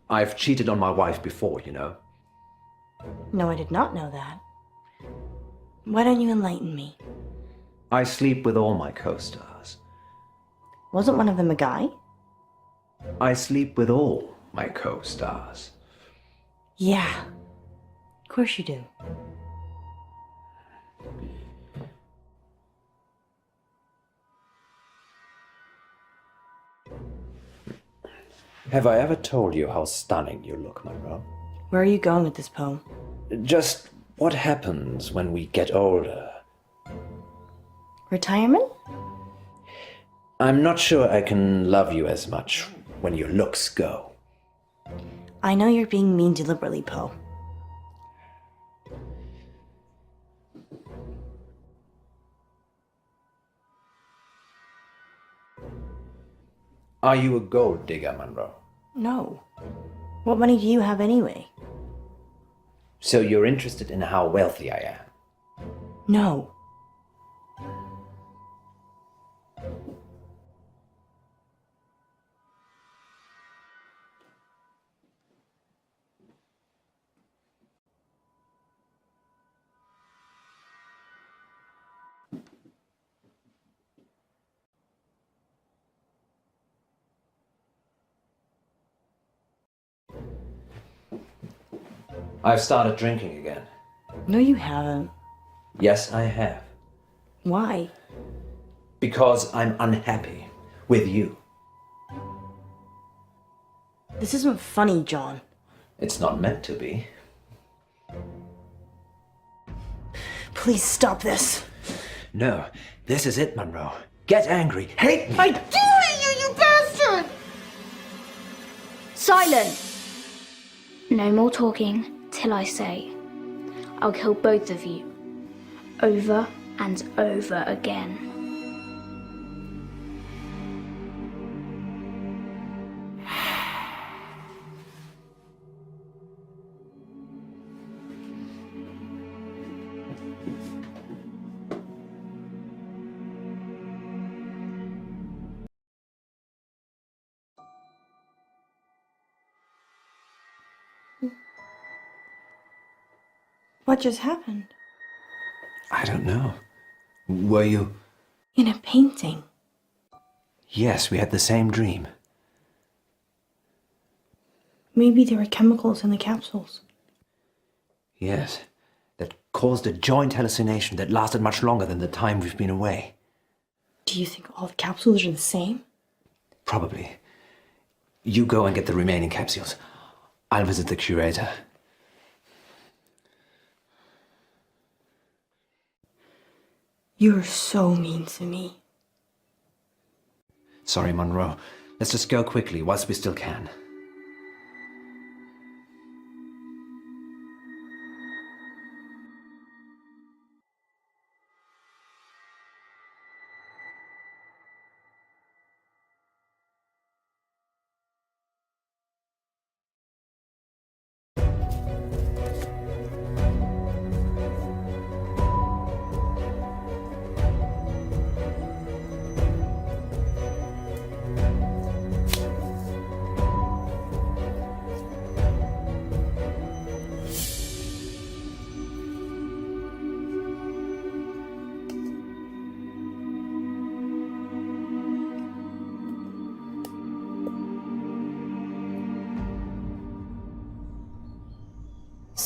I've cheated on my wife before, you know. No, I did not know that. Why don't you enlighten me? I sleep with all my co-stars. Wasn't one of them a guy? I sleep with all my co-stars. Yeah. Of course you do. Have I ever told you how stunning you look, Munro? Where are you going with this poem? Just what happens when we get older. Retirement? I'm not sure I can love you as much when your looks go. I know you're being mean deliberately, Poe. Are you a gold digger, Munro? No. What money do you have anyway? So you're interested in how wealthy I am? No. I've started drinking again. No, you haven't. Yes, I have. Why? Because I'm unhappy with you. This isn't funny, John. It's not meant to be. Please stop this. No, this is it, Munro. Get angry. Hate me. I do hate you, you bastard! Silent! No more talking till I say. I'll kill both of you. Over and over again. What just happened? I don't know. Were you? In a painting. Yes, we had the same dream. Maybe there were chemicals in the capsules. Yes, that caused a joint hallucination that lasted much longer than the time we've been away. Do you think all the capsules are the same? Probably. You go and get the remaining capsules. I'll visit the curator. You're so mean to me. Sorry, Munro. Let's just go quickly whilst we still can.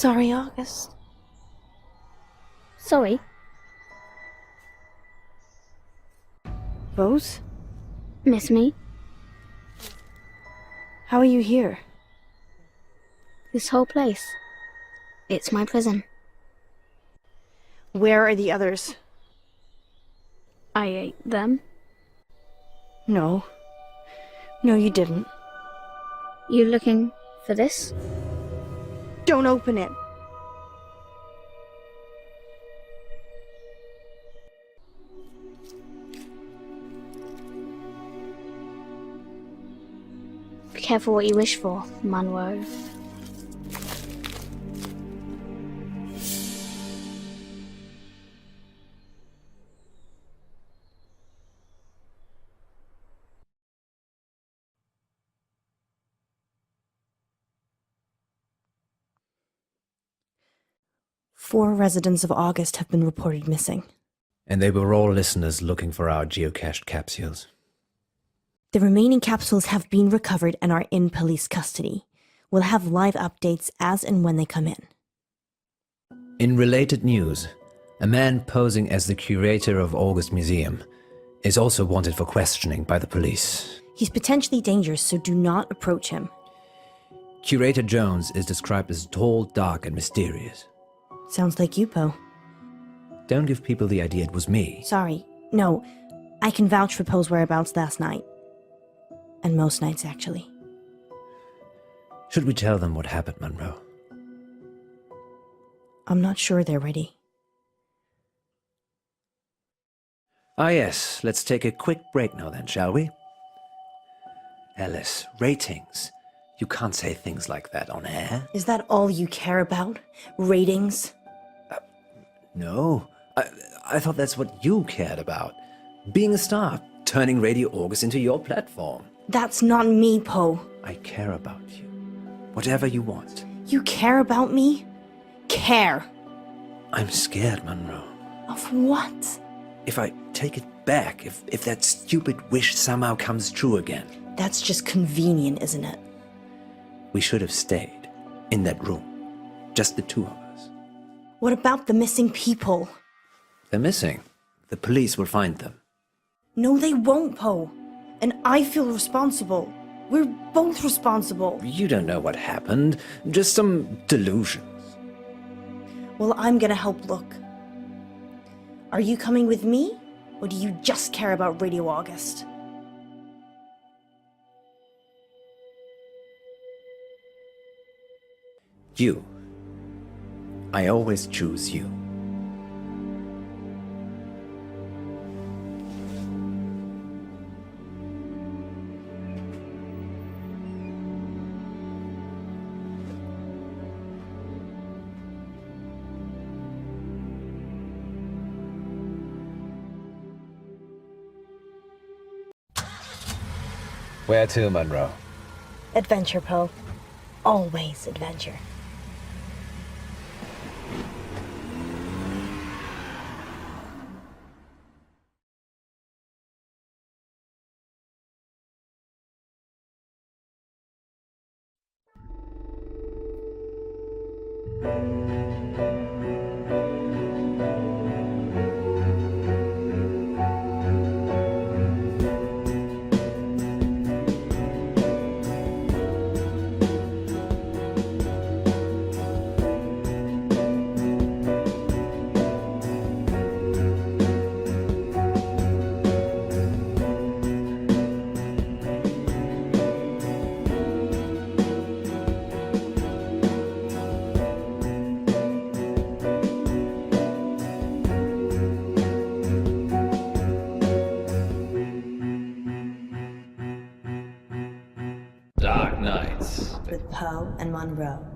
Sorry, August. Sorry. Rose? Miss me? How are you here? This whole place. It's my prison. Where are the others? I ate them. No. No, you didn't. You looking for this? Don't open it. Be careful what you wish for, Munro. Four residents of August have been reported missing. And they were all listeners looking for our geocached capsules. The remaining capsules have been recovered and are in police custody. We'll have live updates as and when they come in. In related news, a man posing as the curator of August Museum is also wanted for questioning by the police. He's potentially dangerous, so do not approach him. Curator Jones is described as tall, dark, and mysterious. Sounds like you, Poe. Don't give people the idea it was me. Sorry. No, I can vouch for Poe's whereabouts last night. And most nights, actually. Should we tell them what happened, Munro? I'm not sure they're ready. Ah yes, let's take a quick break now then, shall we? Alice, ratings. You can't say things like that on air. Is that all you care about? Ratings? No, I thought that's what you cared about. Being a star, turning Radio August into your platform. That's not me, Poe. I care about you. Whatever you want. You care about me? Care. I'm scared, Munro. Of what? If I take it back, if that stupid wish somehow comes true again. That's just convenient, isn't it? We should have stayed in that room. Just the two of us. What about the missing people? They're missing. The police will find them. No, they won't, Poe. And I feel responsible. We're both responsible. You don't know what happened. Just some delusions. Well, I'm gonna help look. Are you coming with me? Or do you just care about Radio August? You. I always choose you. Where to, Munro? Adventure, Poe. Always adventure. Dark Nights. With Poe and Munro.